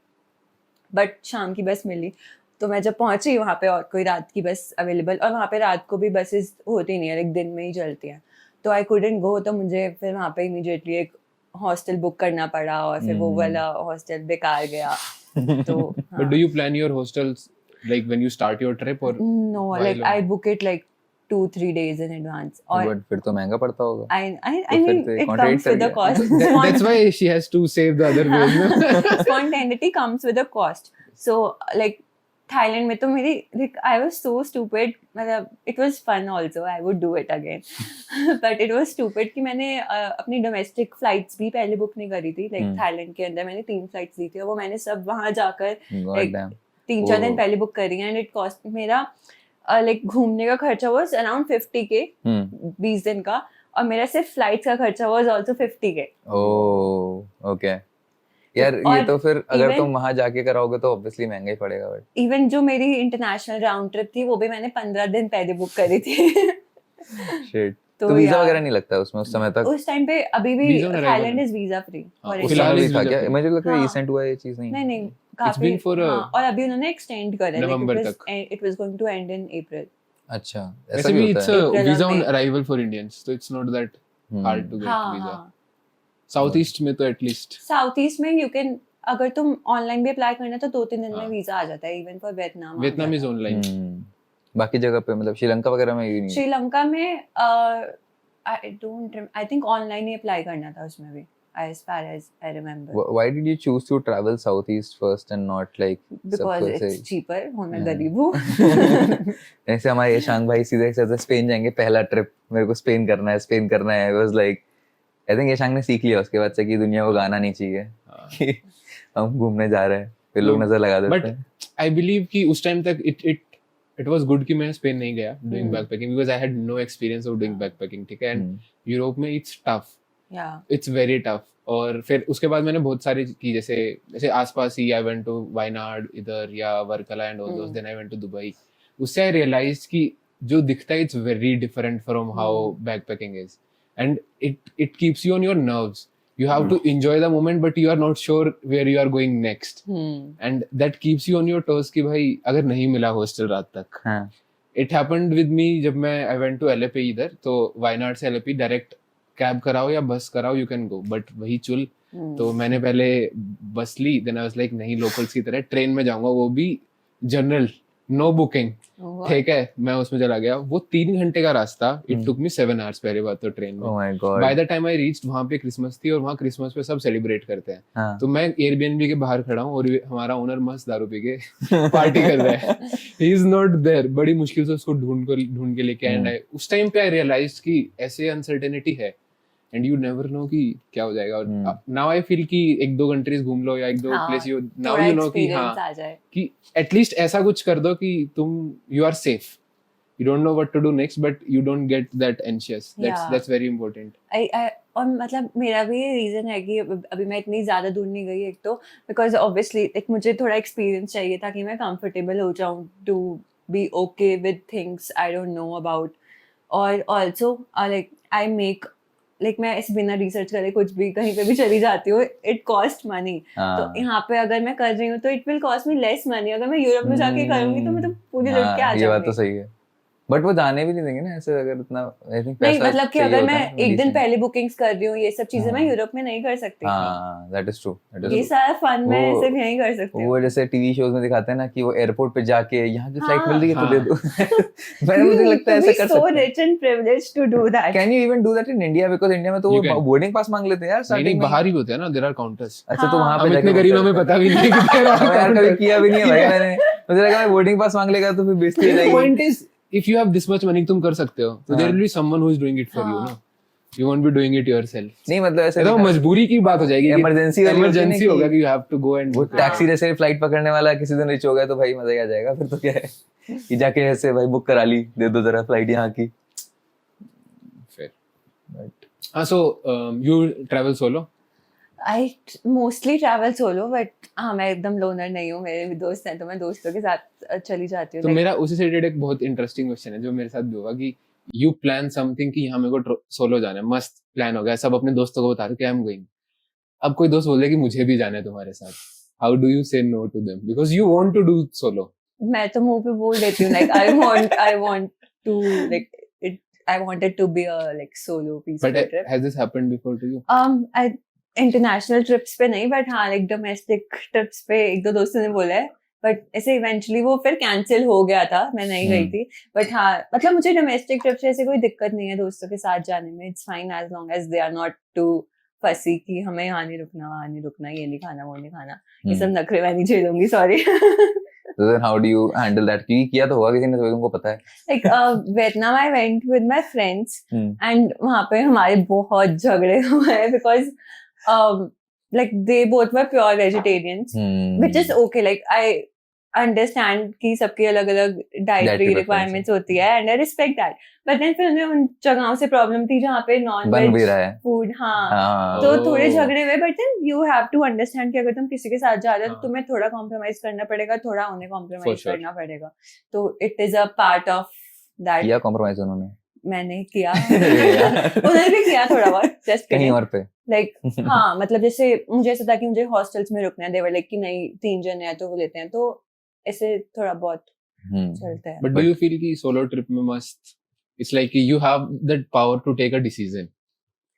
बट शाम की बस मिली. तो मैं जब पहुंची वहाँ पे और कोई रात की बस अवेलेबल और वहाँ पे रात को भी बसेस होती नहीं है लाइक दिन में ही चलती हैं. तो आई कुडंट गो. तो मुझे फिर वहाँ पे इमीडिएटली एक हॉस्टल बुक करना पड़ा और फिर वो वाला हॉस्टल बेकार गया. तो But do you plan your hostels like when you start your trip or know like I book it like 2-3 days in advance. और But फिर तो महंगा पड़ता होगा. I फिर mean तो it contradict comes with कर a cost. That's why she has to save the other way. Spontaneity comes with a cost. So like Thailand में तो मेरी like I was so stupid. मतलब it was fun also. I would do it again. But it was stupid कि मैंने अपनी domestic flights भी पहले बुक नहीं करी थी. Like Thailand के अंदर मैंने 3 flights ली थी और वो मैंने सब वहाँ जाकर God like damn. 3-4 दिन पहले बुक करी हैं. And it cost मेरा like घूमने का खर्चा was around 50K 20 दिन का. और मेरा सिर्फ फ्लाइट्स का खर्चा was also 50K. Oh, okay. यार ये तो फिर अगर तुम वहां जाके कराओगे तो ऑब्वियसली महंगा ही पड़ेगा. बट इवन जो मेरी इंटरनेशनल राउंड ट्रिप थी वो भी मैंने 15 दिन पहले बुक करी थी. शिट. तो वीजा वगैरह नहीं लगता उसमें उस समय तक? उस टाइम पे अभी भी Visa on arrival. Thailand is visa free. और उस फिलहाल समय is भी था visa क्या? free. मुझे लगता है हाँ. रिसेंट हुआ ये चीज नहीं. नहीं काफी been for a- हाँ, और अभी उन्होंने एक्सटेंड करा है. नवंबर तक. It was going to end in April. अच्छा ऐसा वैसे भी भी होता it's है. a April visa or on May. arrival for Indians, so it's not that hard to get हाँ visa. हाँ. Southeast में तो at least. साउथ ईस्ट में यू कैन अगर तुम ऑनलाइन भी अप्लाई करना तो 2-3 दिन में वीजा आ जाता है. Even for Vietnam. Vietnam is online. बाकी जगह पे मतलब श्रीलंका वगैरह में ये नहीं. श्रीलंका में I think online he apply करना था उसमें भी as far as I remember. Why did you choose to travel southeast first and not like Because सबको it's ऐसे- cheaper. और मैं गरीब हूँ. ऐसे हमारे ईशान भाई सीधे से स्पेन जाएंगे. पहला ट्रिप मेरे को स्पेन करना है. Was like I think Ishan ने सीख लिया उसके बाद से कि दुनिया को गाना नहीं चाहिए कि हम घूमने जा रहे हैं. फिर लोग नजर लगा देते But हैं. I believe कि उस time तक it was good कि मैं स्पेन नहीं गया doing backpacking because I had no experience of doing backpacking. ठीक है. And यूरोप में it's tough. Yeah. It's very tough. और फिर उसके बाद मैंने बहुत सारी की जैसे आसपास ही आई वेंट टू वायनाड इधर या Varkala and all those. Then I went to Dubai. उससे आई रियलाइज्ड कि जो दिखता है it's very different from how backpacking is and it keeps you on your nerves. You have to enjoy the moment, but you are not sure where you are going next. And that keeps you on your toes कि भाई अगर नहीं मिला हॉस्टल रात तक. हाँ. It happened with me जब मैं I went to LAP इधर. तो वायनाड से LAP डायरेक्ट कैब कराओ या बस कराओ, यू कैन गो, बट वही चुल। Hmm. तो मैंने पहले बस ली, देन आई वाज लाइक नहीं, लोकल्स की तरह ट्रेन में जाऊंगा, वो भी जनरल, नो बुकिंग, What? ठीक है। मैं उसमें चला गया, वो 3 घंटे का रास्ता, इट टुक मी 7 hours पहले बात तो ट्रेन Oh में। my God. By the time I reached, वहां पे क्रिसमस थी और वहां क्रिसमस पे सब सेलिब्रेट करते हैं। हाँ. तो मैं एयरबीएनबी के बाहर खड़ा हूँ और हमारा ओनर मस्त दारू पी के पार्टी कर रहा है, ही इज नॉट देयर। बड़ी मुश्किल से उसको ढूंढ के लेके एंड आई, उस टाइम पे आई रियलाइज्ड कि ऐसे अनसर्टेनिटी है एंड यू नेवर नो कि क्या हो जाएगा। और नाउ आई फील कि 1-2 कंट्रीज घूम लो या 1-2 हाँ, प्लेस, यू नाउ थोड़ा यू नो कि experience हाँ आ जाए। कि एटलीस्ट ऐसा कुछ कर दो कि तुम you are safe, you don't know what to do next but you don't get that anxious, Yeah. That's very important. और मतलब मेरा भी रीजन है कि अभी मैं इतनी ज्यादा दूर नहीं गई, एक तो बिकॉज ऑब्वियसली एक मुझे थोड़ा एक्सपीरियंस चाहिए ताकि मैं कंफर्टेबल हो जाऊँ to be okay with things I don't know about. और also like I make like मैं इस बिना रिसर्च करे कुछ भी कहीं पे भी चली जाती हूँ, इट कॉस्ट मनी। तो यहाँ पे अगर मैं कर रही हूँ तो it will cost me less money. अगर मैं यूरोप में जाके करूंगी तो मैं तो पूरी लुट के आ ये बात तो जाऊंगी। सही है, बट वो जाने भी नहीं देंगे ना ऐसे, अगर इतना आई थिंक नहीं पैसा मतलब कि चाहिए अगर होता मैं है ना, एक दिन decent. पहले बुकिंग्स कर रही हूँ, ये सब चीजें मैं हाँ. यूरोप में नहीं कर सकती। हाँ, दैट इज ट्रू, दैट ये इज सारा फन मैं वो- सिर्फ यहीं कर सकती हूँ। वो जैसे टीवी शोज में दिखाते हैं ना कि वो एयरपोर्ट पे जाके यहाँ की फ्लाइट हाँ. मिल रही है तो हाँ. दे दो। मैं मुझे लगता है ऐसा कर so सकते हैं। rich and privileged to do that. Can you even do that in India? Because India में तो You वो can. बोर्डिंग पास मांग लेते हैं यार नहीं स्टार्टिंग नहीं, में। बाहर ही होते हैं ना, देयर आर काउंटर्स। अच्छा तो हाँ. वहां पे हम जाके इतने गरीब, हमें पता भी नहीं कि there are मैं यार कभी counters. किया भी नहीं है भाई मैंने, मुझे लगा मैं बोर्डिंग पास मांग लेगा तो फिर बेइज्जती हो The जाएगी। point is, if you have this much money, तुम कर सकते हो, तो there हाँ. will be someone who is doing it for you, हाँ. ना? You won't be doing it yourself. नहीं मतलब ऐसे तो मजबूरी की बात हो जाएगी, Emergency वाली होती है ना इमरजेंसी कि- होगा कि you have to go and वो book it. टैक्सी जैसे फ्लाइट पकड़ने वाला किसी दिन रिच हो गया तो भाई मजा ही आ जाएगा फिर तो क्या है कि जाके ऐसे भाई बुक करा ली, दे दो जरा फ्लाइट यहाँ की। Fair. But- So you travel solo? I mostly travel solo, but हाँ मैं एकदम लोनर नहीं हूँ। मेरे भी दोस्त हैं तो मैं दोस्तों के साथ चली जाती हूँ। तो Like, मेरा उसी से रिलेटेड एक बहुत इंटरेस्टिंग क्वेश्चन है जो मेरे साथ भी हुआ कि यू प्लान समथिंग कि यहाँ मेरे को सोलो जाना है, मस्त प्लान हो गया, सब अपने दोस्तों को बता रहे कि आई एम गोइंग। अब कोई दोस्त बोले कि मुझे भी जाना है तुम्हारे साथ, how do you say no to them because you want to do solo? मैं तो मुंह पे बोल देती हूँ like I want to like it. I wanted to be a like solo peaceful but trip. Has this happened before to you? I international trips पे नहीं, बट हाँ लाइक डोमेस्टिक ट्रिप्स पे एक दो दोस्तों ने बोला है, बट ऐसे इवेंचुअली वो फिर कैंसिल हो गया था, मैं नहीं गई थी। बट हाँ मतलब मुझे डोमेस्टिक ट्रिप से ऐसे कोई दिक्कत नहीं है दोस्तों के साथ जाने में। It's fine as long as they are not too fussy कि हमें यहाँ नहीं रुकना, वहाँ नहीं रुकना, ये नहीं खाना, वो नहीं खाना। ये सब नखरे मैं नहीं झेलूंगी, sorry. So then how do you handle that? क्योंकि किया तो होगा किसी ने, तो तुमको पता है। Like Vietnam I went with my friends Hmm. And वहाँ पे हमारे बहुत झगड़े हुए हैं because like they both were pure vegetarians, Hmm. which is okay. Like I understand कि सबकी अलग अलग dietary Dietary requirements होती है and I respect that. But then फिर उन्हें उन जगहों से problem थी जहाँ पे बन non-veg भी रहा है। food, हाँ हाँ। तो Oh. थोड़े झगड़े हुए। But then you have to understand कि अगर तुम किसी के साथ जा रहे हो तो हाँ. तुम्हें थोड़ा compromise करना पड़ेगा, थोड़ा उन्हें For compromise sure. करना पड़ेगा। तो it is a part of that. किया compromise उन्होंने? मैंने किया यार। उन्होंने भी किया थोड़ा बहुत, just कहीं kidding. और पे। लाइक हाँ मतलब जैसे मुझे ऐसा था कि मुझे हॉस्टल्स में रुकना है, देवर लाइक कि नहीं 3 जने हैं तो वो लेते हैं, तो ऐसे थोड़ा बहुत चलता है। बट डू यू फील कि सोलो ट्रिप में मस्त it's like you have that power to take a decision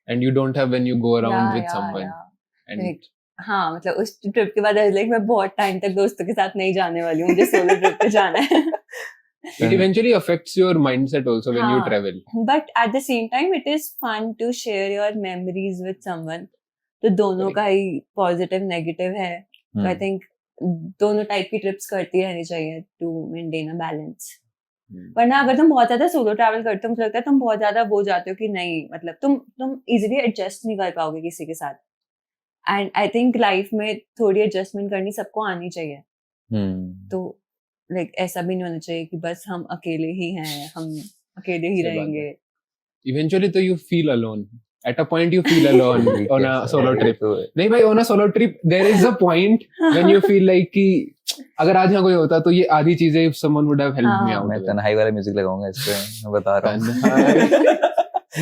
and you don't have when you go around with someone and Like, हाँ मतलब उस ट्रिप के बाद लाइक मैं बहुत टाइम तक दोस्तों के साथ नहीं जाने वाली हूँ, मुझे सोलो ट्रिप पे जाना है। it eventually affects your mindset also when you हाँ. travel. But at the same time it is fun to share your memories with someone. तो दोनों का ही पॉजिटिव नेगेटिव है। तो आई थिंक दोनों टाइप की ट्रिप्स करती रहनी चाहिए टू मेंटेन अ बैलेंस। वरना अगर तुम बहुत ज्यादा सोलो ट्रैवल करते हो, मुझे लगता है तुम बहुत ज्यादा वो जाते हो कि नहीं मतलब तुम इजीली एडजस्ट नहीं कर पाओगे किसी के साथ। एंड आई थिंक लाइफ में थोड़ी एडजस्टमेंट करनी सबको आनी चाहिए। तो लाइक ऐसा भी नहीं होना चाहिए कि बस हम अकेले ही हैं, हम अकेले ही सही बात है। रहेंगे। Eventually तो you feel alone. At a point you feel alone on a solo trip. नहीं भाई, on a solo trip there is a point when you feel like कि अगर आज यहाँ कोई होता तो ये आधी चीजें someone would have helped me हाँ. out. मैं with. तन्हाई वाला म्यूजिक लगाऊंगा इस पे, मैं बता रहा हूँ। तन्हाई।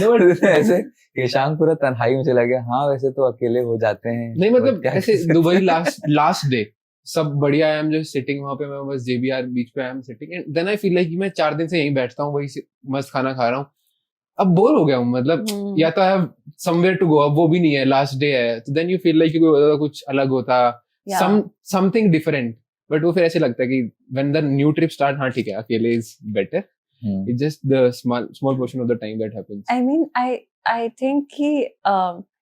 No, but ऐसे ये शाम पूरा तन्हाई में चला गया। हाँ वैसे तो अकेले हो जाते हैं। नहीं मतलब क्या ऐसे कर सकते दुबई हैं? लास्ट डे सब बढ़िया, आई एम जस्ट सिटिंग वहां पे, मैं बस JBR बीच पे I am sitting and then I feel like मैं 4 दिन से यहीं बैठता हूँ, वही मस्त खाना खा रहा हूँ। अब बोर हो गया हूँ, मतलब या तो I have somewhere to go, अब वो भी नहीं है, लास्ट डे है, तो देन यू फील लाइक कुछ अलग होता, समथिंग डिफरेंट, बट वो फिर ऐसे लगता है कि when the new trip start, हाँ ठीक है अकेले is better, it's just the small portion of the time that happens. I mean I think कि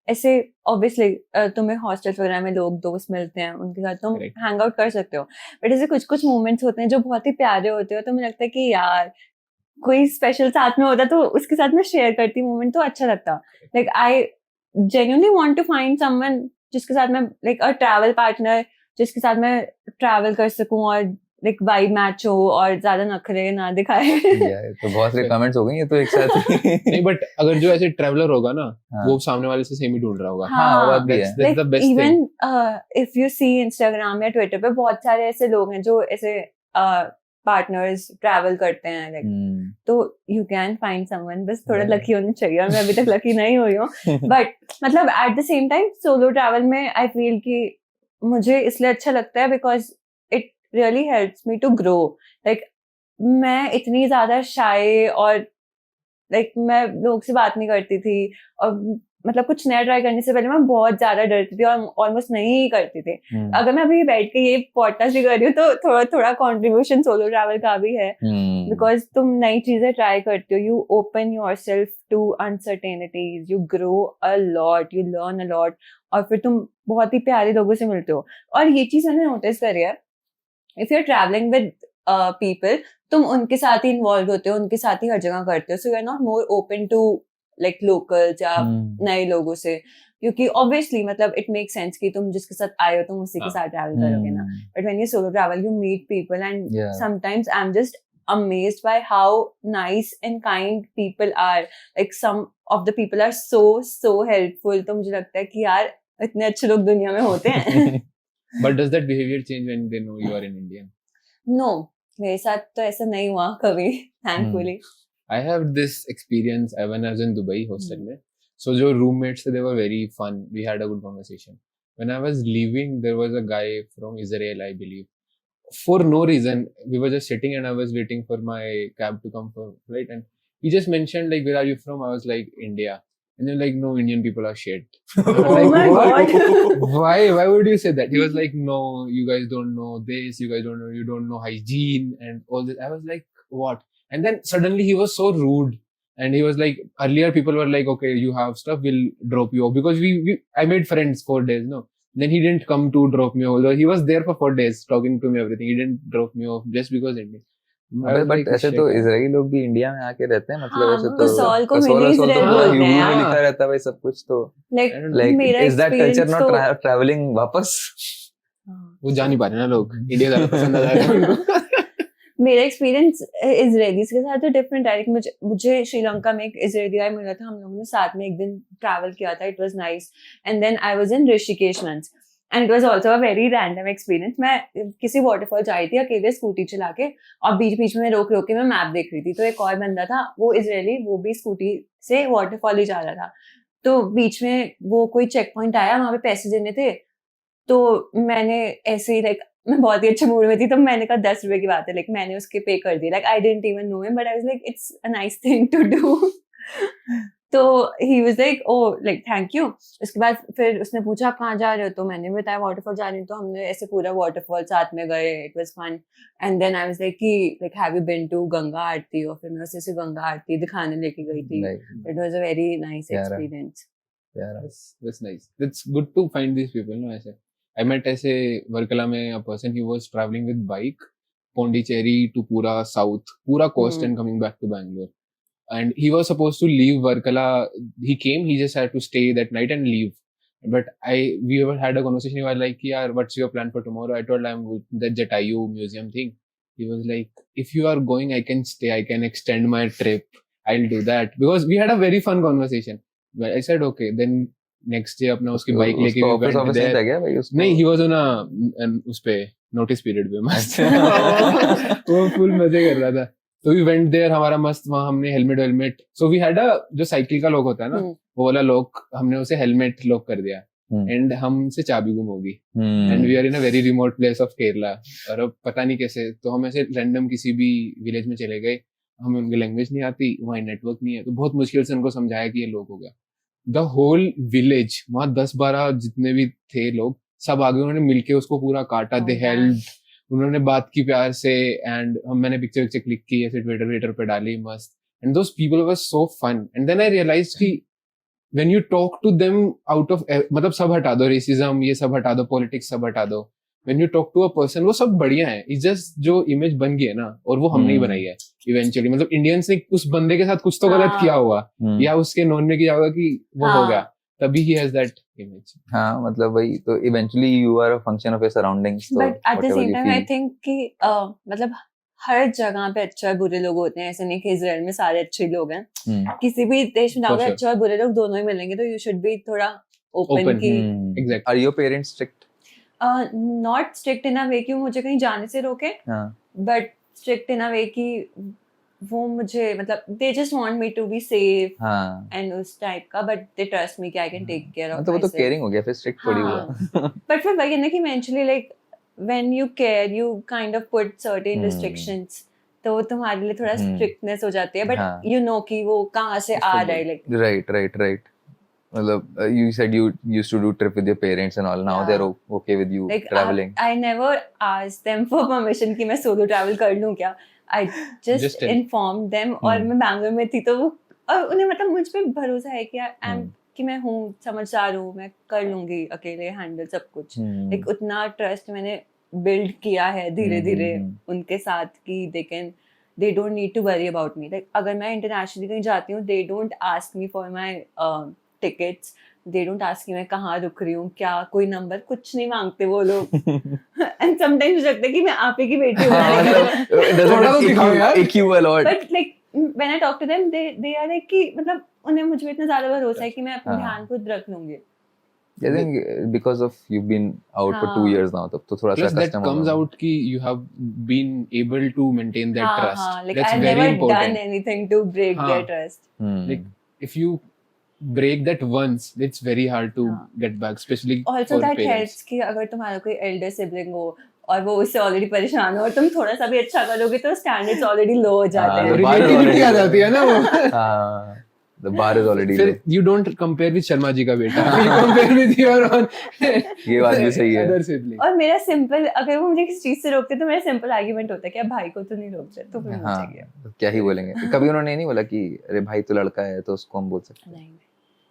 ऐसे ऑब्वियसली तुम्हें हॉस्टल्स वगैरह में लोग दोस्त मिलते हैं, उनके साथ तुम Correct. हैंग आउट कर सकते हो, बट ऐसे कुछ कुछ मोमेंट्स होते हैं जो बहुत ही प्यारे होते हैं, तो मुझे लगता है कि यार कोई स्पेशल साथ में होता तो उसके साथ मैं शेयर करती मोमेंट, तो अच्छा लगता। Like I genuinely want to find someone जिसके साथ मैं लाइक अ ट्रैवल पार्टनर, जिसके साथ मैं ट्रैवल कर सकूं और लाइक वाइब मैच हो और ज्यादा नखरे ना दिखाए। यार तो बहुत सारे कमेंट्स हो गए ये तो एक साथ ही। नहीं बट अगर जो ऐसे ट्रैवलर होगा ना, हाँ। वो सामने वाले से सेम ही ढूंढ रहा होगा। हाँ वो बात भी है। That's the best thing. Even if you see Instagram या ट्विटर पे बहुत सारे ऐसे लोग हैं जो ऐसे पार्टनर्स ट्रैवल करते हैं, लाइक तो यू कैन फाइंड समवन, बस थोड़ा लकी होना चाहिए, और मैं अभी तक लकी नहीं हुई हूँ, बट मतलब at the same time solo travel में आई फील कि मुझे इसलिए अच्छा लगता है because it really helps me to grow. Like मैं इतनी ज्यादा शाय और लाइक मैं लोग से बात नहीं करती थी, और मतलब कुछ नया ट्राई करने से पहले मैं बहुत ज्यादा डरती थी और ऑलमोस्ट नहीं करती थी। अगर मैं अभी बैठ के ये पॉडकास्ट भी कर रही हूँ तो थोड़ा थोड़ा कंट्रीब्यूशन सोलो ट्रैवल का भी है, बिकॉज तुम नई चीजें ट्राई करते हो, you open yourself to uncertainties, you grow a lot, you learn a lot, और फिर तुम बहुत ही प्यारे लोगों से मिलते हो। और ये चीज मैंने नोटिस करी है, if you are travelling with people, तुम उनके साथ ही इन्वॉल्व होते हो, उनके साथ ही हर जगह करते हो, so you are not more open to like locals या नए लोगों से, क्योंकि ऑब्वियसली मतलब इट मेक सेंस कि तुम जिसके साथ आए हो तुम उसी के साथ ट्रैवल करोगे ना, but when you solo travel you meet people and sometimes I am just amazed by how nice and kind people are. Like some of the people are so helpful, तो मुझे लगता है कि यार इतने अच्छे लोग दुनिया में होते हैं। But does that behavior change when they know you are an Indian? No, मेरे साथ तो ऐसा नहीं हुआ कभी, thankfully. I have this experience when I was in Dubai hostel में. So जो roommates थे, they were very fun. We had a good conversation. When I was leaving, there was a guy from Israel, I believe. For no reason, we were just sitting and I was waiting for my cab to come for flight, and he just mentioned like, where are you from? I was like, India. And they're like, no, Indian people are shit. Oh my God. Why would you say that? He was like, no, you guys don't know this, you guys don't know, you don't know hygiene and all this. I was like, what? And then suddenly he was so rude, and he was like, earlier people were like, okay, you have stuff, we'll drop you off, because I made friends 4 days, no. Then he didn't come to drop me off, although he was there for 4 days talking to me everything. He didn't drop me off just because Indian. But ऐसे तो इजरायली लोग भी इंडिया में आके रहते हैं, मतलब हाँ, ऐसे तो कसौल को कसौल मिनी इजराइल तो बोलते हैं, यूट्यूब में हाँ। लिखा रहता है भाई सब कुछ, तो Like मेरा is that culture experience not तो ट्रैवलिंग वापस? वो जा नहीं पा रहे ना लोग, इंडिया ज्यादा पसंद आ जा रहा है उनको। मेरा एक्सपीरियंस इजरायलीज के साथ तो डिफरेंट है। मुझे श्रीलंका में एक इजरायली गाय मिला था, हम लोगों ने साथ में एक दिन ट्रैवल किया था, it was nice. And then I was in Rishikesh once and it was also a very random experience. मैं किसी वाटरफॉल जा रही थी अकेले स्कूटी चला के, और बीच बीच में रोक रोक के मैं मैप देख रही थी, तो एक और बंदा था वो इजरायली, वो भी स्कूटी से वाटरफॉल ही जा रहा था। तो बीच में वो कोई चेक पॉइंट आया, वहां पे पैसे देने थे, तो मैंने ऐसे ही लाइक मैं बहुत ही अच्छे मूड में थी, तो मैंने कहा 10 रुपए की बात है, लाइक मैंने उसके पे कर दिया। Like I didn't even know him, but I was like it's a nice thing to do. तो he was like oh like thank you. उसके बाद फिर उसने पूछा आप कहाँ जा रहे हो, तो मैंने बताया वाटरफॉल जा रही हूँ, तो हमने ऐसे पूरा वाटरफॉल साथ में गए, it was fun. And then I was like कि like have you been to Ganga Aarti, और फिर मैं उसे गंगा आरती दिखाने लेके गई थी। It was a very nice experience. That's nice. It's good to find these people, no? ऐसे I met ऐसे वर्कला में a person, he was traveling with bike Pondicherry to पूरा south, पूरा coast and coming back to Bangalore. And he was supposed to leave Varkala. He came, he just had to stay that night and leave. But we ever had a conversation. He was like, "Yeah, what's your plan for tomorrow?" I told him the Jatayu museum thing. He was like, "If you are going, I can stay. I can extend my trip. I'll do that." Because we had a very fun conversation. But I said, "Okay." Then next day, अपना उसकी bike लेके we went there. नहीं था क्या भाई उसको? नहीं, he was on a उस पे notice period पे मस्त। वो full मजे कर रहा था। तो वी वेंट देयर, हमारा मस्त वहाँ हमने helmet, so we had a जो साइकिल का लॉक होता है ना, वो वाला लॉक हमने उसे हेलमेट लॉक कर दिया, एंड हमसे चाबी गुम होगी, and we are in a very remote place of Kerala, और अब पता नहीं कैसे, तो हम ऐसे रैंडम किसी भी विलेज में चले गए, हमें उनकी लैंग्वेज नहीं आती, वहाँ नेटवर्क नहीं है, तो बहुत मुश्किल से उनको समझाया कि ये लोग हो गया। द होल विलेज, वहाँ 10-12 जितने भी थे लोग, सब आगे उन्होंने मिलके उसको पूरा काटा, दे हेल्प, उन्होंने बात की प्यार से, एंड मैंने पिक्चर क्लिक की, ऐसे ट्विटर पे डाली मस्त, and those people were so fun. And then I realised कि when you talk to them out of मतलब सब हटा दो, रेसिज्म ये सब हटा दो, पॉलिटिक्स सब हटा दो, when you talk to a person वो सब बढ़िया है, it's just जो इमेज बन गई है ना, और वो हमने ही बनाई है इवेंचुअली, मतलब इंडियंस ने उस बंदे के साथ कुछ तो गलत किया होगा, या उसके नॉन में किया होगा कि वो हो गया, तभी he has that image। हाँ मतलब वही तो, eventually you are a function of your surroundings, तो But at the whatever same you time I feel। think कि मतलब हर जगह पे अच्छे और बुरे लोग होते हैं, ऐसे नहीं कि इजराइल में सारे अच्छे लोग हैं, किसी भी देश में जाओगे sure। अच्छे और बुरे लोग दोनों ही मिलेंगे, तो यू शुड बी थोड़ा ओपन Open, की Exactly। Are your parents strict? Not strict in a way कि मुझे कहीं जाने से रोके, हाँ but strict in a way कि वो मुझे मतलब they just want me to be safe हाँ, एंड उस टाइप का, बट दे ट्रस्ट मी कि I can take care of तो वो तो माय केयरिंग हो गया, फिर स्ट्रिक्ट थोड़ी हुआ। बट फिर वही है ना कि eventually like when you care you kind of put certain restrictions, तो वो तुम्हारे लिए थोड़ा स्ट्रिक्टनेस हो जाती है, बट यू नो कि वो कहाँ से आ रहा है, लाइक right मतलब you said you used to do trip with your parents and all, now they're okay with you like traveling। I never asked them for permission कि मैं सोलो ट्रैवल कर लूँ क्या, I just tell। informed them। और मैं बैंगलोर में थी तो वो, और उन्हें मतलब मुझ पे भरोसा है कि मैं हूँ, समझदार हूँ, मैं कर लूंगी अकेले हैंडल सब कुछ, एक उतना ट्रस्ट मैंने बिल्ड किया है धीरे धीरे उनके साथ कि they don't need to worry about me। like अगर मैं इंटरनेशनली कहीं जाती हूँ, they don't ask me for my tickets, they don't ask me मैं कहाँ रुक रही हूँ, क्या कोई नंबर, कुछ नहीं मांगते वो लोग। and sometimes मुझे लगता है कि मैं आप ही की बेटी हूँ, थोड़ा तो दिखाओ यार, एक you a lot। but like when I talk to them they are like कि मतलब उन्हें मुझ पे इतना ज्यादा भरोसा है कि मैं अपना ध्यान खुद रख लूंगी। I think because of you've been out for 2 years now, तब तो थोड़ा सा Plus that custom comes होगा। out कि you have been able to maintain that trust। like That's I've very never important। done anything to break their trust। Like if you break that once, it's very hard to get back, especially also for that parents। helps कि अगर तुम्हारा कोई elder sibling हो और वो उससे ऑलरेडी परेशान हो और तुम थोड़ा सा भी अच्छा करोगे तो स्टैंडर्ड्स ऑलरेडी लो हो जाते हैं, रिलेटिविटी आ जाती है ना वो। हाँ, the bar is already फिर low। you don't compare with Sharma ji का बेटा, you compare with your own ये बात भी सही है। other sibling। और मेरा सिंपल, अगर वो मुझे किसी चीज से रोकते तो मेरा सिंपल आर्गुमेंट होता है कि अब भाई को तो नहीं रोकते तो फिर मुझे हाँ, क्या, क्या ही बोलेंगे, कभी उन्होंने नहीं बोला कि अरे भाई तो लड़का है तो उसको हम बोल सकते हैं। नहीं,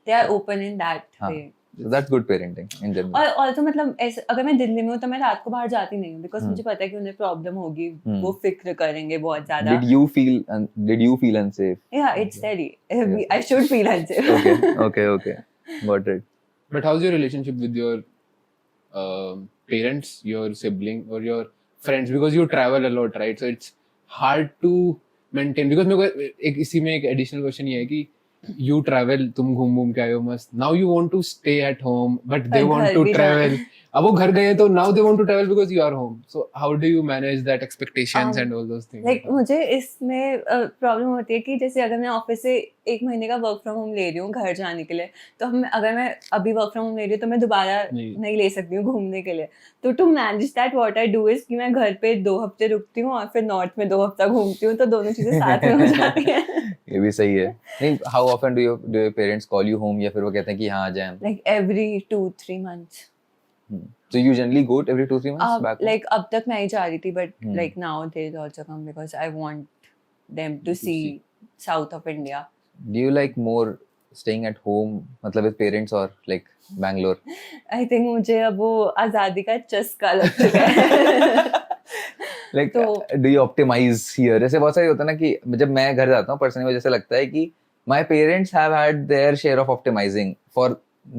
they are open in that way। So that's good parenting in general। और also मतलब ऐसे अगर मैं दिल्ली में हूँ तो मैं रात को बाहर जाती नहीं हूँ, बिकॉज मुझे पता है कि उन्हें प्रॉब्लम होगी, वो फिक्र करेंगे बहुत ज्यादा। Did you feel unsafe? Yeah, it's scary। I should feel unsafe। Okay, got it। But how's your relationship with your parents, your sibling or your friends? Because you travel a lot, right? So it's hard to maintain। Because मेरे को एक इसी में एक additional question ये है कि you travel, तुम घूम के आए हो मस्त, now you want to stay at home but they want to travel। अब वो घर गए तो now they want to travel because you are home। So how do you manage that expectations and all those things? Like मुझे इसमें प्रॉब्लम होती है कि जैसे अगर मैं ऑफिस से 1 महीने का वर्क फ्रॉम होम ले रही हूँ घर जाने के लिए, तो अगर मैं अभी वर्क फ्रॉम होम ले रही हूँ तो मैं दोबारा नहीं ले सकती हूँ घूमने के लिए। तो to manage that what I do is कि मैं घर पे 2 हफ्ते रुकती हूँ और फिर नॉर्थ में 2 हफ्ता घूमती हूँ, तो दोनों चीजें साथ में हो जाती हैं। ये भी सही है। नहीं, how often do your parents call you home या फिर वो कहते हैं कि हाँ आ जाएं? Like every 2-3 months। So you generally go every 2-3 months back home? Like अब तक मैं ही जा रही थी, but like now they'll also come because I want them to see south of India। Do you like more staying at home मतलब with parents or like Bangalore? I think मुझे अब वो आजादी का चस्का लग चुका है। Like do you optimize here? जैसे बहुत सारे होता है ना कि जब मैं घर जाता हूँ पर्सनली मुझे जैसे लगता है कि my parents have had their share of optimizing for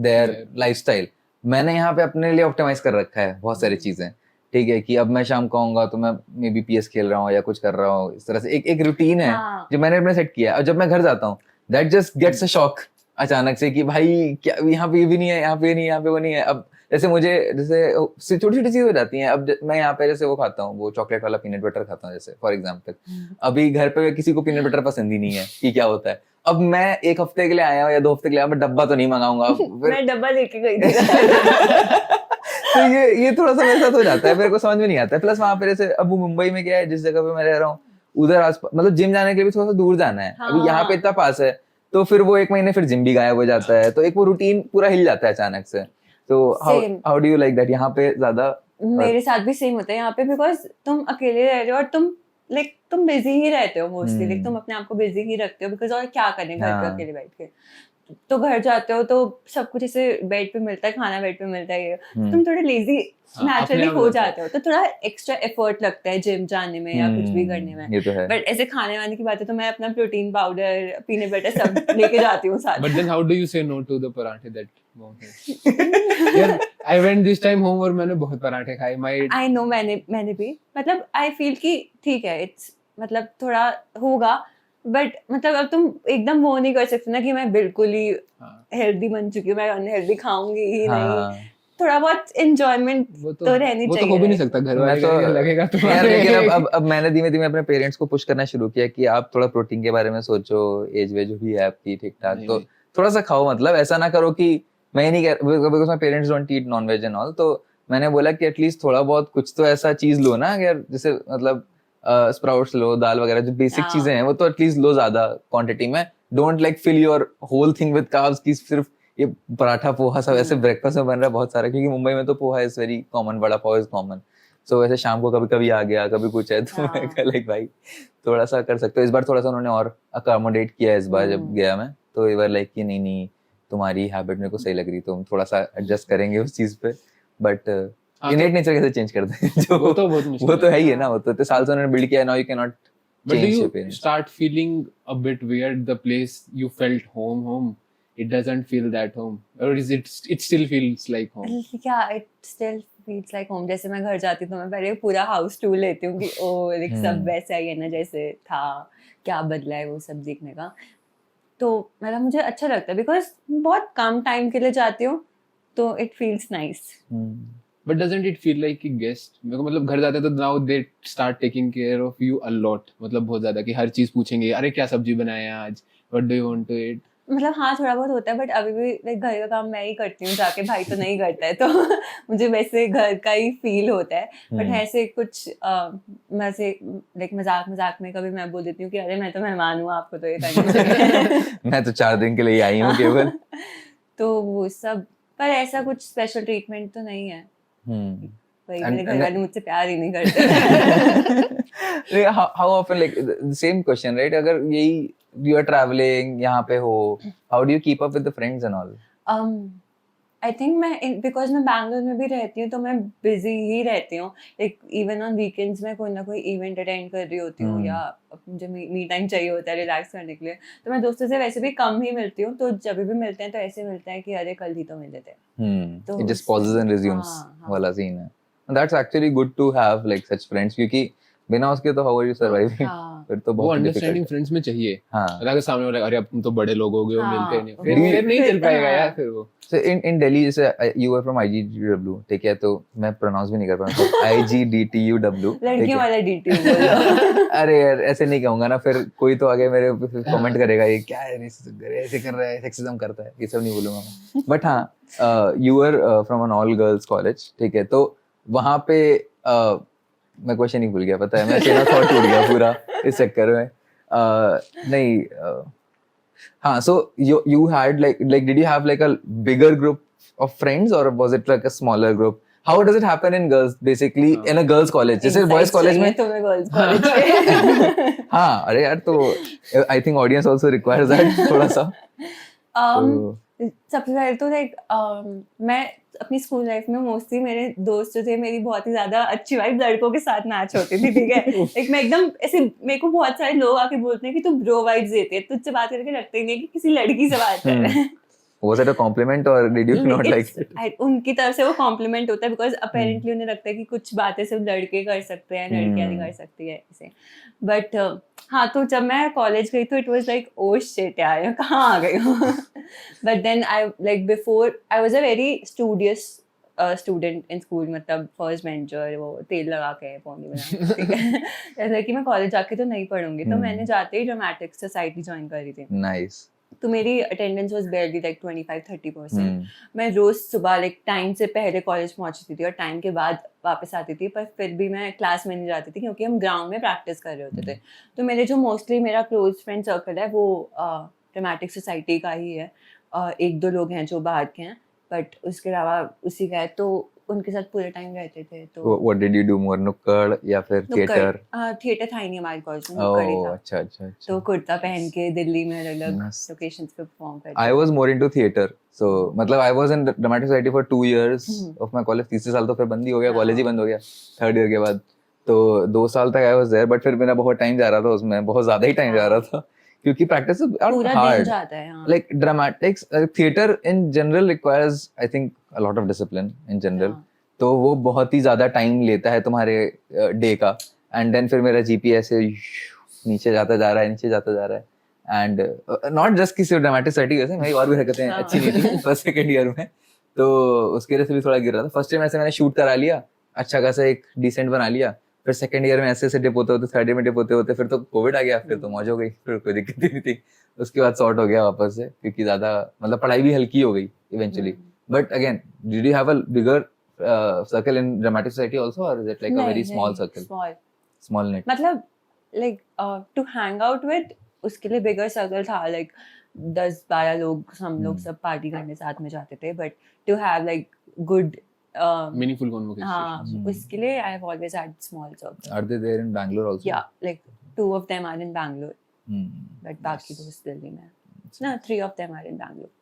their lifestyle। मैंने यहाँ पे अपने लिए ऑप्टिमाइज कर रखा है बहुत सारी चीजें, ठीक है, कि अब मैं शाम को आऊंगा तो मैं मे बी PS खेल रहा हूँ या कुछ कर रहा हूँ, इस तरह से एक रूटीन है जो मैंने अपने सेट किया है। और जब मैं घर जाता हूँ that just gets a shock अचानक से कि भाई क्या यहाँ पे ये भी नहीं है, यहाँ पे नहीं है, यहाँ पे वो नहीं है। अब जैसे मुझे जैसे छोटी छोटी चीजें हो जाती हैं। अब मैं यहाँ पे जैसे वो खाता हूँ, वो चॉकलेट वाला पीनट बटर खाता हूँ जैसे फॉर एग्जाम्पल। अभी घर पे किसी को पीनट बटर पसंद ही नहीं है कि क्या होता है। अब मैं 1 हफ्ते के लिए आया हूँ या 2 हफ्ते के लिए, मैं डब्बा तो नहीं मंगाऊंगा। मैं डब्बा लेके गई थी। तो ये थोड़ा सा मेरे साथ हो जाता है, मेरे को समझ में नहीं आता है। प्लस वहां पे जैसे अब वो मुंबई में क्या है, जिस जगह पे मैं रह रहा हूँ उधर आस मतलब जिम जाने के लिए भी थोड़ा सा दूर जाना है, अभी यहाँ पे इतना पास है, तो फिर वो एक महीने फिर जिम भी गायब हो जाता है, तो एक वो रूटीन पूरा हिल जाता है अचानक से। तो how do you like that? यहाँ पे ज्यादा मेरे साथ भी सेम होता है यहाँ पे, बिकॉज तुम अकेले रह रहे हो और तुम बिजी ही रहते हो मोस्टली, लाइक तुम अपने आप को बिजी ही रखते हो, बिकॉज और क्या करें घर पे अकेले बैठ के। तो घर जाते हो तो सब कुछ ऐसे बेड पे मिलता है, खाना बेड पे मिलता है, तुम थोड़े लेजी नेचुरली हो जाते हो, तो थोड़ा एक्स्ट्रा एफर्ट लगता है जिम जाने में या कुछ भी करने में। ये तो है। बट ऐसे खाने वाने की बात है तो मैं अपना प्रोटीन पाउडर, पीनट बटर सब लेके जाती हूँ साथ। But then how do you say no to the parathe that mom has? Yeah, I went this time home और मैंने बहुत पराठे खाए। I know, मैंने भी मतलब I feel कि ठीक है, it's मतलब थोड़ा होगा, बट मतलब अब तुम एकदम वो नहीं कर सकते ना कि मैं बिल्कुल ही हेल्दी बन चुकी हूँ, मैं अनहेल्दी खाऊंगी ही नहीं। थोड़ा बहुत एंजॉयमेंट तो रहनी चाहिए। वो तो हो भी नहीं सकता, घर वाले तो लगेगा यार। लेकिन अब मैंने धीमे धीमे अपने पेरेंट्स को पुश करना शुरू किया कि आप थोड़ा प्रोटीन के बारे में सोचो, एज वेज भी है आपकी ठीक ठाक, तो थोड़ा सा खाओ, मतलब ऐसा ना करो कि मैं नहीं कह, because my parents don't eat non veg and all, तो मैंने बोला कि एटलीस्ट थोड़ा बहुत कुछ तो ऐसा चीज लो ना, अगर जैसे मतलब स्प्राउट्स लो, दाल वगैरह जो बेसिक चीजें हैं वो तो एटलीस्ट लो ज्यादा क्वांटिटी में। Don't like fill your whole thing with carbs की सिर्फ ये पराठा पोहा सब ऐसे ब्रेकफास्ट में बन रहा है बहुत सारा, क्योंकि मुंबई में तो poha is very common, vada pav is common. So वैसे शाम को कभी कभी आ गया, कभी कुछ है, तो मैं कहा लाइक भाई थोड़ा सा कर सकते हो। इस बार थोड़ा सा उन्होंने और अकोमोडेट किया इस बार जब गया मैं, तो एक बार लाइक कि नहीं तुम्हारी हैबिट मेरे को सही लग रही, तो हम थोड़ा सा एडजस्ट करेंगे उस चीज पे। बट इनेट नेचर कैसे चेंज करते हैं जो वो तो है ही है ना, वो तो साल से उन्होंने बिल्ड किया है, now you can not But do change your you parents. start feeling a bit weird, the place you felt home, it doesn't feel that home, or is it still feels like home? Yeah, it still feels like home. जैसे मैं घर जाती हूँ तो मैं पहले पूरा हाउस टूर लेती हूँ कि ओ लाइक सब वैसा ही है ना जैसे था, क्या बदला है वो सब देखने का। तो मतलब मुझे अच्छा लगता है बिकॉज बहुत कम टाइम के लिए जाती हूँ, तो it feels nice. But doesn't it feel like कि गेस्ट, मेरे को मतलब घर जाते हैं तो now they start taking care of you a lot, मतलब बहुत ज्यादा, कि हर चीज पूछेंगे, अरे क्या सब्जी बनाया है आज, what do you want to eat? मतलब हाँ थोड़ा बहुत होता है, बट अभी भी लाइक घर का काम मैं ही करती हूँ जाके, भाई तो नहीं करता है, तो मुझे वैसे घर का ही फील होता है। बट ऐसे कुछ वैसे लाइक मजाक में कभी मैं बोल देती हूँ कि अरे मैं तो मेहमान हूँ, आपको तो ये करना चाहिए। मैं तो 4 दिन के लिए आई हूँ केवल। तो वो सब, पर ऐसा कुछ स्पेशल ट्रीटमेंट तो नहीं है। भाई मेरे घर वाले मुझसे प्यार ही नहीं करते। How often, like the same question, right? अगर यही you are traveling, यहाँ पे हो, how do you keep up with the friends and all? I think because मैं बैंगलोर में भी रहती हूँ तो मैं बिजी ही रहती हूँ, लाइक इवन ऑन वीकेंड्स में कोई ना कोई इवेंट अटेंड कर रही होती हूँ, या मुझे मी टाइम चाहिए होता है रिलैक्स करने के लिए, तो मैं दोस्तों से वैसे भी कम ही मिलती हूँ। तो जब भी मिलते हैं तो ऐसे मिलते हैं कि अरे कल ही तो मिल लेते हैं। तो it just pauses and resumes वाला सीन है। That's actually good to have like such friends, क्योंकि बिना उसके तो how are you surviving? फिर तो वो बहुत अंडरस्टैंडिंग फ्रेंड्स में चाहिए। हाँ, अगर सामने वाला अरे अब तुम तो बड़े लोग हो गए हो, मिलते नहीं, फिर नहीं चल पाएगा यार फिर वो। So in Delhi, जैसे you were from IGDTU, ठीक है, तो मैं प्रोनाउंस भी नहीं कर पा रहा, IGDTU, लड़कियों वाला DTU बोलो। अरे यार ऐसे नहीं कहूंगा ना, फिर कोई तो आगे मेरे कमेंट करेगा ये क्या है, ऐसे कर रहा है, सेक्सिज्म करता है, ये सब नहीं बोलूंगा मैं। बट हाँ, you were from an all girls college, ठीक है, तो वहाँ पे मैं क्वेश्चन ही भूल गया, पता है, मैं चेन थॉट टूट गया पूरा इस चक्कर में। नहीं हाँ, so you had like did you have like a bigger group of friends or was it like a smaller group? How does it happen in girls basically in a girls college? जैसे boys college में तो मैं गर्ल्स कॉलेज में। हाँ, अरे यार तो I think audience also requires that थोड़ा सा। सबसे पहले तो लाइक मैं अपनी स्कूल लाइफ में मोस्टली मेरे दोस्त जो थे, मेरी बहुत ही ज्यादा अच्छी वाइब लड़कों के साथ मैच होती थी, ठीक है। लाइक मैं एकदम ऐसे, मेरे को बहुत सारे लोग आके बोलते हैं कि तू ब्रो वाइब्स देती है, तुझसे बात करके लगता ही नहीं कि किसी लड़की से बात कर रहे हैं। Was it a compliment or did you not like it? उनकी तरफ से वो कॉम्प्लीमेंट होता है, बिकॉज अपेरेंटली उन्हें लगता है कि कुछ बातें सिर्फ लड़के कर सकते हैं, लड़कियां नहीं कर सकती है इसे। बट हाँ, तो जब मैं कॉलेज गई तो it was like oh shit यार, कहाँ आ गई हूँ। But then I like before I was a very studious student in school, मतलब फर्स्ट बेंचर, वो तेल लगा के पौनी बना, ठीक है। जैसे कि मैं कॉलेज जाके तो नहीं पढ़ूंगी, तो मैंने जाते ही ड्रामेटिक सोसाइटी ज्वाइन करी थी। Nice. तो मेरी अटेंडेंस वाज barely like 25-30%. हम्म, मैं रोज सुबह लाइक टाइम से पहले कॉलेज पहुंचती थी और टाइम के बाद वापस आती थी, पर फिर भी मैं क्लास में नहीं जाती थी क्योंकि हम ग्राउंड में प्रैक्टिस कर रहे होते थे. तो मेरे जो मोस्टली मेरा क्लोज फ्रेंड सर्कल है वो ड्रामेटिक सोसाइटी का ही है. एक दो लोग हैं जो बाहर के हैं, बट उसके अलावा उसी का है, तो उनके साथ पूरे टाइम रहते थे. तो what did you do more, नुक्कड़ या फिर थिएटर? थिएटर था ही नहीं हमारे कॉलेज में, नुक्कड़ ही ओह था. अच्छा अच्छा अच्छा. तो कुर्ता पहन के दिल्ली में अलग अलग Nice. लोकेशंस पे परफॉर्म करते I was more into theater. So मतलब I was in dramatic society for 2 years of my college. तीसरे साल तो फिर बंद ही हो गया, कॉलेज ही बंद हो गया थर्ड ईयर के बाद. तो 2 साल तक I was there, but फिर मेरा बहुत टाइम जा रहा था उसमें, बहुत ज्यादा ही टाइम जा रहा था क्योंकि practice is पूरा दिन hard. जाता है. हाँ. Like dramatics, theater in general requires I think a lot of discipline in general. हाँ. तो वो बहुत ही ज्यादा टाइम लेता है तुम्हारे डे का. एंड देन फिर मेरा जीपीए ऐसे नीचे जाता जा रहा है, नीचे जाता जा रहा है. एंड नॉट जस्ट किसी ड्रामेटिक सोसाइटी, वैसे मेरी और भी हरकतें हाँ. अच्छी नहीं थी फर्स्ट सेकंड ईयर में, तो उसकी वजह से भी थोड़ा गिर रहा था. फर्स्ट ईयर में ऐसे मैंने शूट करा लिया, अच्छा खासा एक डिसेंट बना लिया. फिर सेकंड ईयर में ऐसे ऐसे डिप होते होते, थर्ड ईयर में डिप होते होते फिर तो कोविड आ गया, फिर तो मौज हो गई, फिर कोई दिक्कत ही नहीं थी. उसके बाद सॉर्ट हो गया वापस से, क्योंकि ज्यादा मतलब पढ़ाई भी हल्की हो गई eventually. But again, did you have a bigger circle in dramatic society also, or is it like a very small circle? Small net. मतलब like to hang out with, उसके लिए bigger circle था, like 10-12 लोग, हम लोग सब पार्टी करने साथ में जाते थे. But to have like good meaningful conversation. हाँ, उसके लिए I have always had small circle. Are they there in Bangalore also? Yeah, like 2 of them are in Bangalore, Hmm. but बाकी दोस्त दिल्ली में. No, 3 of them are in Bangalore.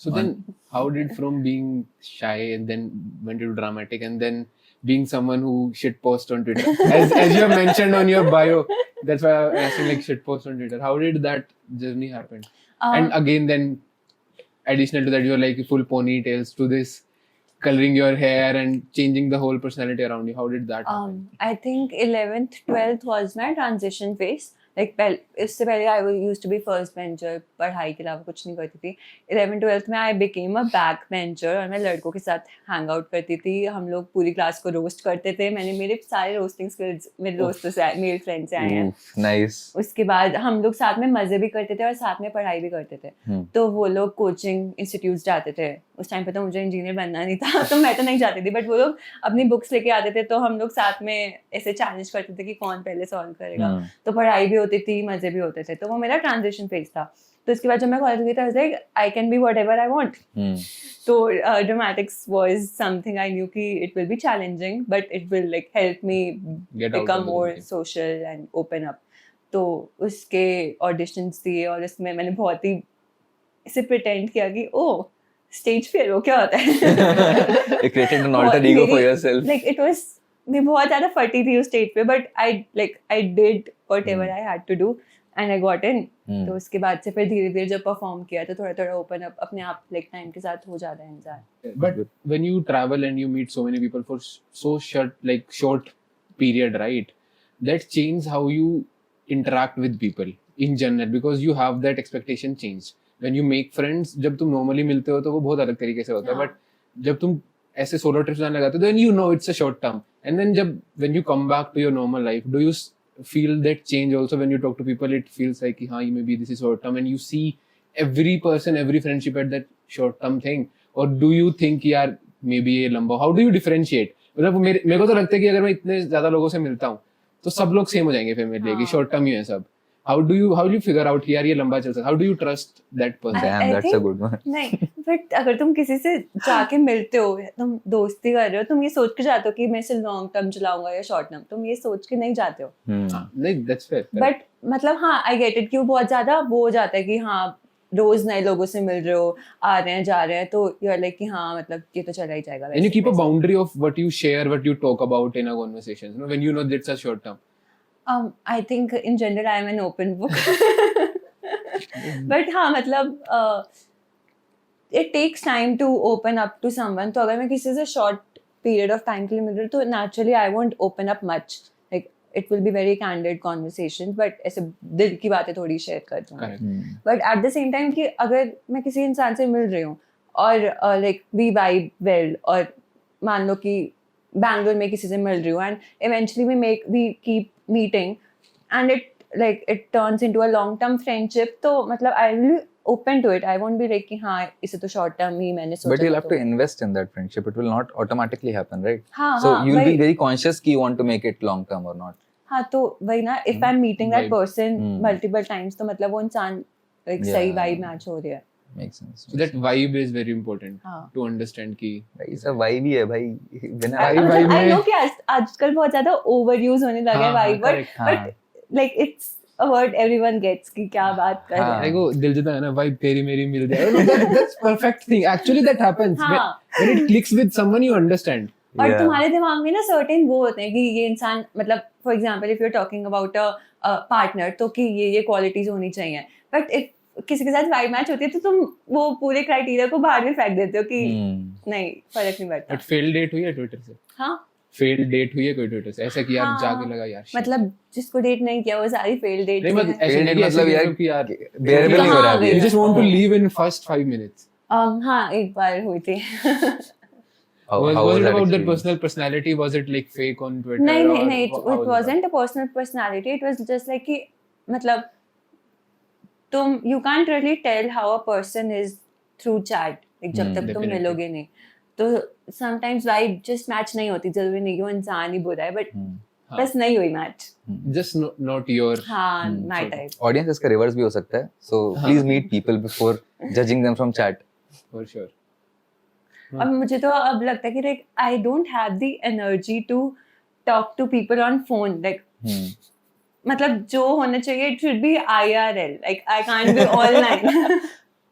So then, how did from being shy and then went into dramatic and then being someone who shit post on Twitter, as you have mentioned on your bio, that's why I'm asking like shit post on Twitter. How did that journey happen? And again, then additional to that, you're like full ponytails to this, coloring your hair and changing the whole personality around you. How did that happen? I think 11th 12th was my transition phase. Like इससे पहले I used to be first bencher, पढ़ाई के अलावा कुछ नहीं करती थी. 11th 12th में I became a back bencher और मैं लड़कों के साथ hang out करती थी. हम लोग पूरी क्लास को रोस्ट करते थे. मेरे सारे रोस्टिंग स्किल्स मेरे दोस्तों से, मेल फ्रेंड से आए हैं. Nice. उसके बाद हम लोग साथ में मजे भी करते थे और साथ में पढ़ाई भी करते थे. तो वो लोग कोचिंग इंस्टीट्यूट जाते थे. उस टाइम पे तो मुझे इंजीनियर बनना नहीं था, तो मैं तो नहीं जाती थी, बट वो लोग अपनी बुक्स लेके आते थे, तो हम लोग साथ में ऐसे चैलेंज करते थे कि कौन पहले सॉल्व करेगा. तो पढ़ाई भी होती थी, मजे भी होते थे. तो वो मेरा ट्रांजिशन फेज था. तो इसके बाद जब मैं कॉलेज गई था, like I can be whatever I want. तो dramatics was something I knew कि it will be challenging, but it will like help me Get out become of the more routine. Social and open up. तो उसके ऑडिशंस दिए और इसमें मैंने बहुत ही इसे प्रिटेंड किया कि ओह स्टेज फियर हो, क्या होता है. You created an alter ego for yourself. Like it was, मैं बहुत ज़्यादा फटी थी उस स्टेज पे, but I did whatever I had to do and I got in. तो उसके बाद से फिर धीरे धीरे जब परफॉर्म किया तो थोड़ा थोड़ा ओपन अप अपने आप लाइक टाइम के साथ हो जाता है इंसान. But when you travel and you meet so many people for so short period, right? That changes how you interact with people in general, because you have that expectation change. When you make friends, जब तुम normally मिलते हो तो वो बहुत अलग तरीके से होता है, but जब तुम ऐसे solo trips जाने लगाते हो, then you know it's a short term. And then when you come back to your normal life, do you feel that change also when you talk to people? It feels like हाँ, maybe this is short term, and you see every person, every friendship at that short term thing, or do you think यार maybe ये लंबा? How do you differentiate? मतलब मेरे को तो लगता है कि अगर मैं इतने ज्यादा लोगों से मिलता हूँ तो सब लोग सेम हो जाएंगे फिर मेरे लिए कि शॉर्ट टर्म ही है सब. How do you figure out यार ये लंबा चल सकता है? How do you trust that person? Damn, that's a good one. नहीं, बट अगर तुम किसी से जाके मिलते हो, तुम दोस्ती कर रहे हो, तुम ये सोच के जाते हो कि मैं इसे लॉन्ग टर्म चलाऊंगा या शॉर्ट टर्म, तुम ये सोच के नहीं जाते हो. नहीं, that's fair. बट मतलब हाँ, आई गेट इट कि वो बहुत ज्यादा वो हो जाता है कि हाँ रोज नए लोगों से मिल रहे हो, आ रहे हैं जा रहे हैं, तो यू आर लाइक कि हाँ मतलब ये तो चला ही जाएगा. And you keep a boundary of what you share, what you talk about in a conversation. You know, when you know that's a short term. I think in general I am an open book. But हाँ मतलब it takes time to open up to someone. तो अगर मैं किसी से short period of time के लिए मिल रही हूँ तो naturally I won't open up much. Like it will be very candid conversations, but ऐसे दिल की बातें थोड़ी share कर दूँगी. But at the same time कि अगर मैं किसी इंसान से मिल रही हूँ और like we vibe well, और मान लो कि बैंगलोर में किसी से मिल रही हूँ and eventually we keep meeting and it turns into a long term friendship, तो मतलब I will open to it. I won't be like कि हाँ इसे तो short term ही मैंने सोचा But you'll था have तो to invest in that friendship. It will not automatically happen, right? हाँ So हाँ you'll be वही very conscious कि you want to make it long term or not. हाँ तो वही ना if I'm meeting that Vibe. person Hmm. multiple times तो मतलब वो इंसान like सही Yeah. vibe match हो रही है Makes sense. So that vibe is very important हाँ to understand कि भाई सब vibe ही है भाई बिना Vibe- vibe vibe I में- know कि आजकल बहुत ज्यादा overuse होने लगा है हाँ, vibe but correct. हाँ like it's a word everyone gets कि क्या बात कर रहे हाँ. हैं like वो दिल जीता है ना vibe तेरी मेरी मिल जाए that's perfect thing actually that happens हाँ when it clicks with someone you understand और Yeah. तुम्हारे दिमाग में ना सर्टेन वो होते हैं कि ये इंसान मतलब for example if you are talking about a partner तो कि ये क्वालिटीज होनी चाहिए बट इफ किसी के साथ वाइब मैच होती है तो तुम वो पूरे क्राइटेरिया को बाहर में फेंक देते हो कि नहीं फर्क नहीं पड़ता but failed date हुई है Twitter से हाँ failed date हुई है कोई Twitter से ऐसा कि यार हाँ, जाके लगा यार shit. मतलब जिसको डेट नहीं किया वो सारी फेल डेट नहीं मतलब ऐसे Failed नहीं date कि ऐसे मतलब नहीं कि यार bearable नहीं हो रहा कहाँ अभी you गई? just want to Oh. leave in first 5 minutes हाँ एक बार हुई थी How was it that about their experience? personal personality was it like fake on Twitter नहीं or नहीं नहीं how it was that? wasn't a personal personality it was just like कि मतलब तुम you can't really tell how a person is through chat like जब तक तुम Definitely. मिलोगे नहीं तो sometimes vibe just match नहीं होती जरूरी नहीं कि वो इंसान ही बुरा है but हाँ. बस नहीं हुई मैच just not your हाँ Hmm, my so- type Audience इसका reverse भी हो सकता है so हाँ. please meet people before judging them from chat. for sure और मुझे तो अब लगता है कि like I don't have the energy to talk to people on phone like मतलब जो होना चाहिए it should be IRL like I can't be online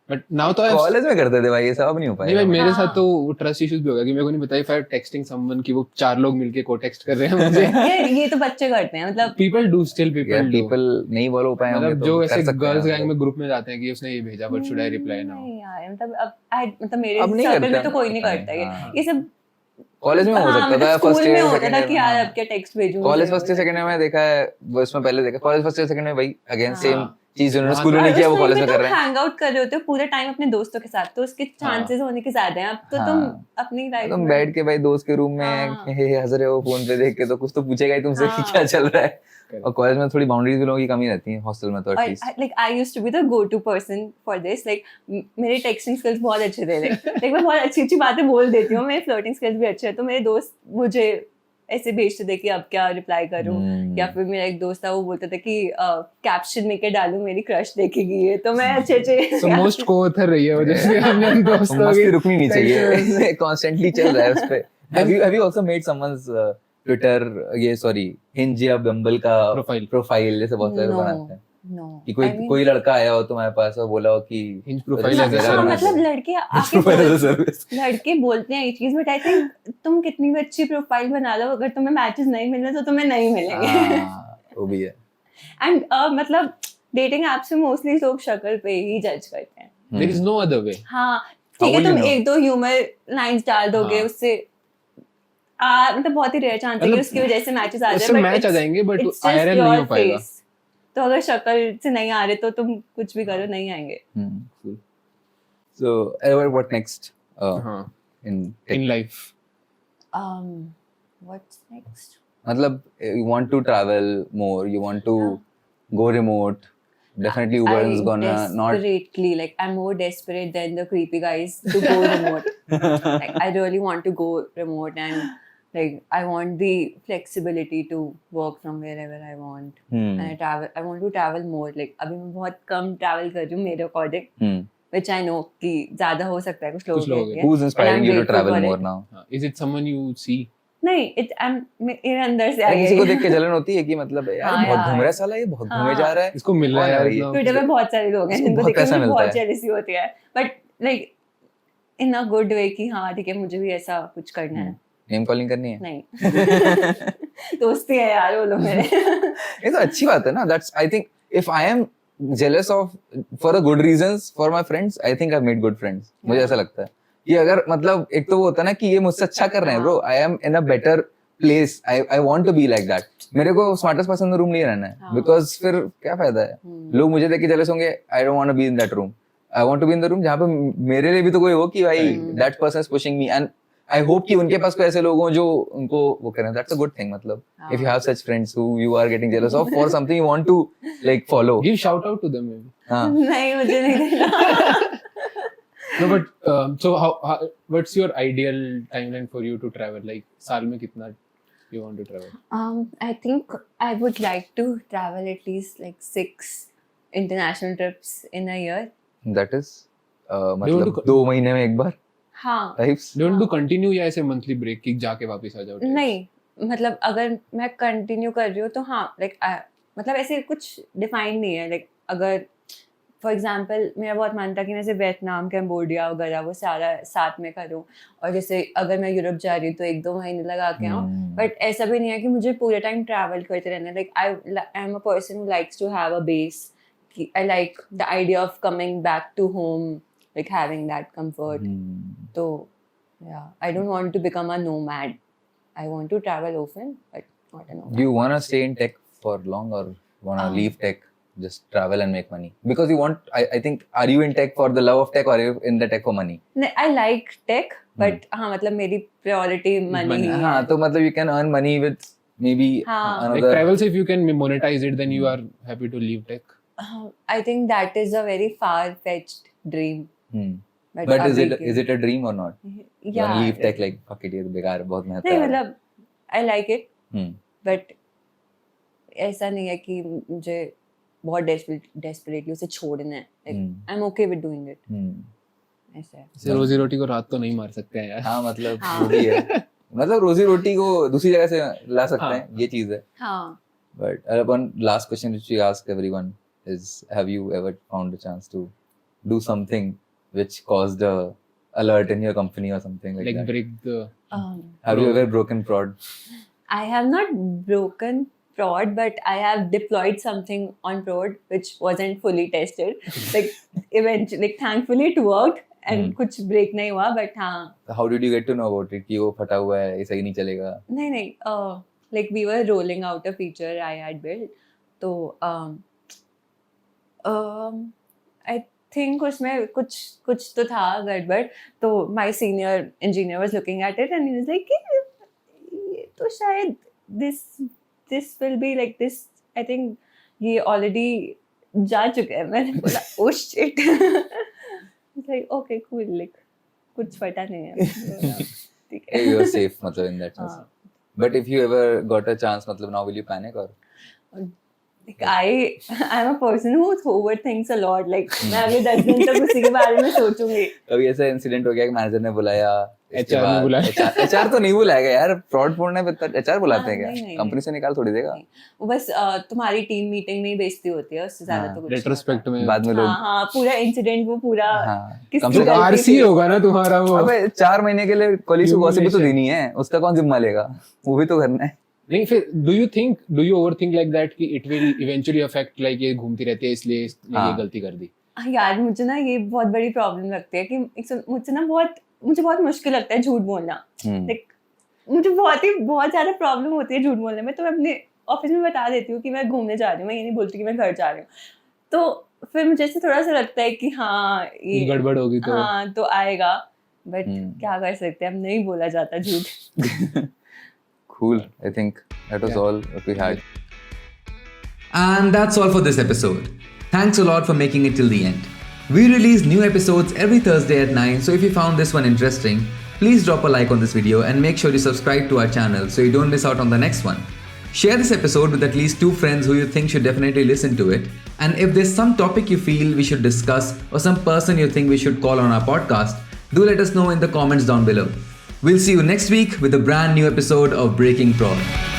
but now तो I've कॉलेज में करते थे भाई ये सब अब नहीं हो नहीं भाई पाएगा मेरे हाँ. साथ तो वो ट्रस्ट इश्यूज भी हो गया कि मेरे को नहीं पता if I texting someone कि वो 4 लोग मिलके को टेक्स्ट कर रहे हैं मुझे ये तो बच्चे करते हैं मतलब people do still यार people do people नहीं follow पाए होंगे मतलब तो जो कर ऐसे सकते हैं गर्ल्स मतलब। गैंग में ग्रुप में जाते हैं कि उसने ये भेजा but should I reply now नहीं यार मतलब अब मतलब मेरे अब नहीं सर्कल करते में तो हैं, कोई नहीं पता करता नहीं, ये हाँ। ये सब कॉलेज में हो हाँ, सकता मतलब था फर्स्ट स्कूल में ईयर होता था सेकंड कि यार अब क्या टेक्स्ट भेजूं college first year second year में देखा है वो इसमें पहले देखा कॉलेज फर्स्ट ईयर सेकंड में भाई अगेन हाँ। सेम चीज उन्होंने हाँ, स्कूल में नहीं किया वो कॉलेज में कर रहे हैं हैंग आउट कर रहे होते हो पूरे टाइम अपने दोस्तों के साथ तो उसके चांसेस होने के ज्यादा हैं अब तो तुम हाँ। अपनी लाइफ तुम बैठ के भाई दोस्त के रूम में हाँ। हंस रहे हो फोन पे देख के तो कुछ तो पूछेगा ही तुमसे कि हाँ। क्या चल रहा है Correct. और कॉलेज में थोड़ी बाउंड्रीज भी लोगों की कमी रहती है हॉस्टल में तो at least like I used to be the go-to person for this like मेरे टेक्सटिंग स्किल्स बहुत अच्छे थे like मैं बहुत अच्छी अच्छी बातें बोल देती हूँ मेरे फ्लर्टिंग स्किल्स भी अच्छे हैं तो मेरे दोस्त मुझे ऐसे भेजते थे कि अब क्या रिप्लाई करूँ या फिर मेरा एक दोस्त था वो बोलता था कि कैप्शन में क्या डालूं मेरी क्रश देखेगी ये तो मैं अच्छे so अच्छे most co-author रही है वो जैसे हमने हम दोस्तों मस्ती की रुकनी नहीं चाहिए कॉन्स्टेंटली चल रहा है उस पे have you also made someone's Twitter ये सॉरी Hinge या Bumble का प्रोफाइल जैसे बहुत सारे No. बनाते हैं no कि कोई I mean- कोई लड़का आया हो तुम्हारे पास और बोला हो कि Hinge profile हाँ, as a हाँ, service. मतलब लड़के आके Profile as a बोल- service. लड़के बोलते हैं ये चीज बट आई थिंक तुम कितनी भी अच्छी प्रोफाइल बना लो अगर तुम्हें मैचेस नहीं मिल रहे तो तुम्हें नहीं मिलेंगे हाँ, वो भी है एंड मतलब डेटिंग ऐप से मोस्टली लोग शक्ल पे ही जज करते हैं there is no other way हाँ ठीक है will you तुम know? एक दो ह्यूमर लाइंस डाल दोगे हाँ। उससे मतलब बहुत ही रेयर चांस है कि मतलब उसकी वजह से मैचेस आ उससे जाए मैच आ जाएंगे बट it's just IRL नहीं your हो पाएगा face. तो अगर शक्ल से नहीं आ रहे तो तुम कुछ भी करो नहीं आएंगे Cool. So what next हाँ in tech? in life what's next मतलब you want to travel more you want to go remote definitely Uber is gonna not desperately like I'm more desperate than the creepy guys to go remote like I really want to go remote and like I want the flexibility to work from wherever I want and I want to travel more like अभी मैं बहुत कम travel कर रही हूँ मेरे according which I know कि ज़्यादा हो सकता है कुछ लोगों कुछ के लोग लिए who's inspiring I'm you to grateful travel for more it. now हाँ, is it someone you see नहीं मेरे अंदर से आ अरे किसी को गई देख के जलन होती है कि मतलब यार हाँ बहुत यार। घूम रहा है साला ये बहुत घूमे हाँ। जा रहा है इसको मिल रहा है कौन है यार भाई? इतना ट्विटर पे बहुत सारे लोग हैं इसको जिनको बहुत देख के पैसा मुझे मिलता बहुत है। जेलसी होती है but like in a good way कि हाँ ठीक है मुझे भी ऐसा कुछ करना है नेम कॉलिंग करनी है नहीं दोस्ती है यार वो लोग मेरे ये तो अच्छी बात है ना that's I think if I am jealous of for a good reasons for my friends I think I've made good friends मुझे ऐसा लगता है कि अगर मतलब एक तो वो होता है ना कि ये मुझसे अच्छा कर रहे हैं bro I am in a better place I want to be like that मेरे को स्मार्टेस्ट पर्सन रूम नहीं रहना है बिकॉज फिर क्या फायदा है लोग मुझे देख के जेलस होंगे I don't want to be in that room I want to be in the room जहाँ पे मेरे लिए भी तो कोई हो कि भाई that person is pushing me and I hope कि उनके पास कोई ऐसे लोग हों जो उनको वो करें दैट्स अ गुड थिंग मतलब if you have such friends who you are getting jealous of for something you want to like follow give shout out to them maybe हाँ नहीं मुझे नहीं देना. No, but so how what's your ideal timeline for you to travel? Like साल में कितना you want to travel? I think I would like to travel at least like 6 international trips in a year. that is want मतलब to- 2 महीने में एक बार हाँ. Types. Do you want to continue या ऐसे monthly break कि जाके वापस आ जाओ? types? नहीं मतलब अगर मैं कंटिन्यू कर रही हूँ तो हाँ लाइक मतलब ऐसे कुछ डिफाइन नहीं है. लाइक अगर फॉर एग्जांपल मेरा बहुत मन था कि मैं जैसे वियतनाम कैम्बोडिया वगैरह वो सारा साथ में करूँ, और जैसे अगर मैं यूरोप जा रही हूँ तो 1-2 महीने लगा के आऊँ. बट ऐसा भी नहीं है कि मुझे पूरे टाइम ट्रैवल करते रहना. Like I am a person who likes to have a base. I like the idea of coming back to home, like having that comfort. तो yeah, I don't want to become a nomad. I want to travel often, but not a nomad. Do you want to stay in tech for long or want to leave tech, just travel and make money? Because you want, I think, are you in tech for the love of tech or are you in the tech for money? I like tech, but हाँ मतलब मेरी priority money ही हाँ है. तो मतलब you can earn money with maybe हाँ. Like another. travels, if you can monetize it, then you are happy to leave tech. I think that is a very far-fetched dream. But is it a dream or not? You Yeah. want to leave tech like fuck it, ये तो बेकार है, बहुत मेहनत नहीं है. मतलब I like it, Hmm. but ऐसा नहीं है कि मुझे बहुत desperately उसे छोड़ना है. Like I'm okay with doing it. ऐसा है. से रोजी रोटी को रात तो नहीं मार सकते हैं यार. हाँ मतलब हाँ. वो भी है. मतलब रोजी रोटी को दूसरी जगह से ला सकते हाँ. हैं, ये चीज है. हाँ. But one last question which we ask everyone is, have you ever found a chance to do something which caused a alert in your company or something like Like that? break the. Have you ever broken prod? I have not broken prod, but I have deployed something on prod which wasn't fully tested. Like eventually, like thankfully it worked and कुछ break नहीं हुआ, but हाँ. How did you get to know about it कि वो फटा हुआ है, ये सही नहीं चलेगा? नहीं like we were rolling out a feature I had built, तो I think उसमें कुछ तो था गड़बड़. तो my senior engineer was looking at it and he was like ये तो शायद this will be like this. I think ये already जा चुका है. मैंने बोला oh shit. It's like okay cool, like कुछ फटा नहीं है. ठीक है. You are safe मतलब in that sense. हाँ. But if you ever got a chance, मतलब now will you panic or? Like I'm a person who overthinks a lot. Like मैं अभी 10 दिन तक उसी के बारे में सोचूंगी. कभी ऐसा इंसिडेंट हो गया कि मैनेजर ने बुलाया, HR ने बुलाया. HR तो नहीं बुलाएगा यार, फ्रॉड फोड़ने पे तो HR बुलाते हैं हाँ, क्या? नहीं. कंपनी से निकाल थोड़ी देगा. वो बस तुम्हारी टीम मीटिंग में ही बेइज्जती होती है, उससे ज्यादा तो कुछ नहीं Retrospect में. बाद में लोग हाँ पूरा इंसिडेंट वो पूरा हाँ. किसकी कम से कम गलती RC थी? होगा ना तुम्हारा वो. अबे 4 महीने के लिए कॉलेज को गॉसिप भी तो Humiliation. देनी है, उसका कौन जिम्मा लेगा? वो भी तो करना है. नहीं फिर do you overthink like that कि it will eventually affect like ये घूमती रहती है इसलिए इसने ये गलती कर दी. यार मुझे ना ये बहुत बड़ी प्रॉब्लम लगती है कि मुझे बहुत मुश्किल लगता है झूठ बोलना. Like, मुझे बहुत ज्यादा प्रॉब्लम होती है झूठ बोलने में. तो मैं अपने ऑफिस में बता देती हूँ कि मैं घूमने जा रही हूँ, मैं ये नहीं बोलती कि मैं घर जा रही हूँ. तो फिर मुझे ऐसे थोड़ा सा लगता है कि हाँ ये गड़बड़ होगी तो. हाँ तो आएगा, बट क्या कर सकते हैं, अब नहीं बोला जाता झूठ. Cool. I think that was all that we had. And that's all for this episode. Thanks a lot for making it till the end. We release new episodes every Thursday at 9, so if you found this one interesting, please drop a like on this video and make sure you subscribe to our channel so you don't miss out on the next one. Share this episode with at least 2 friends who you think should definitely listen to it. And if there's some topic you feel we should discuss or some person you think we should call on our podcast, do let us know in the comments down below. We'll see you next week with a brand new episode of Breaking Prod.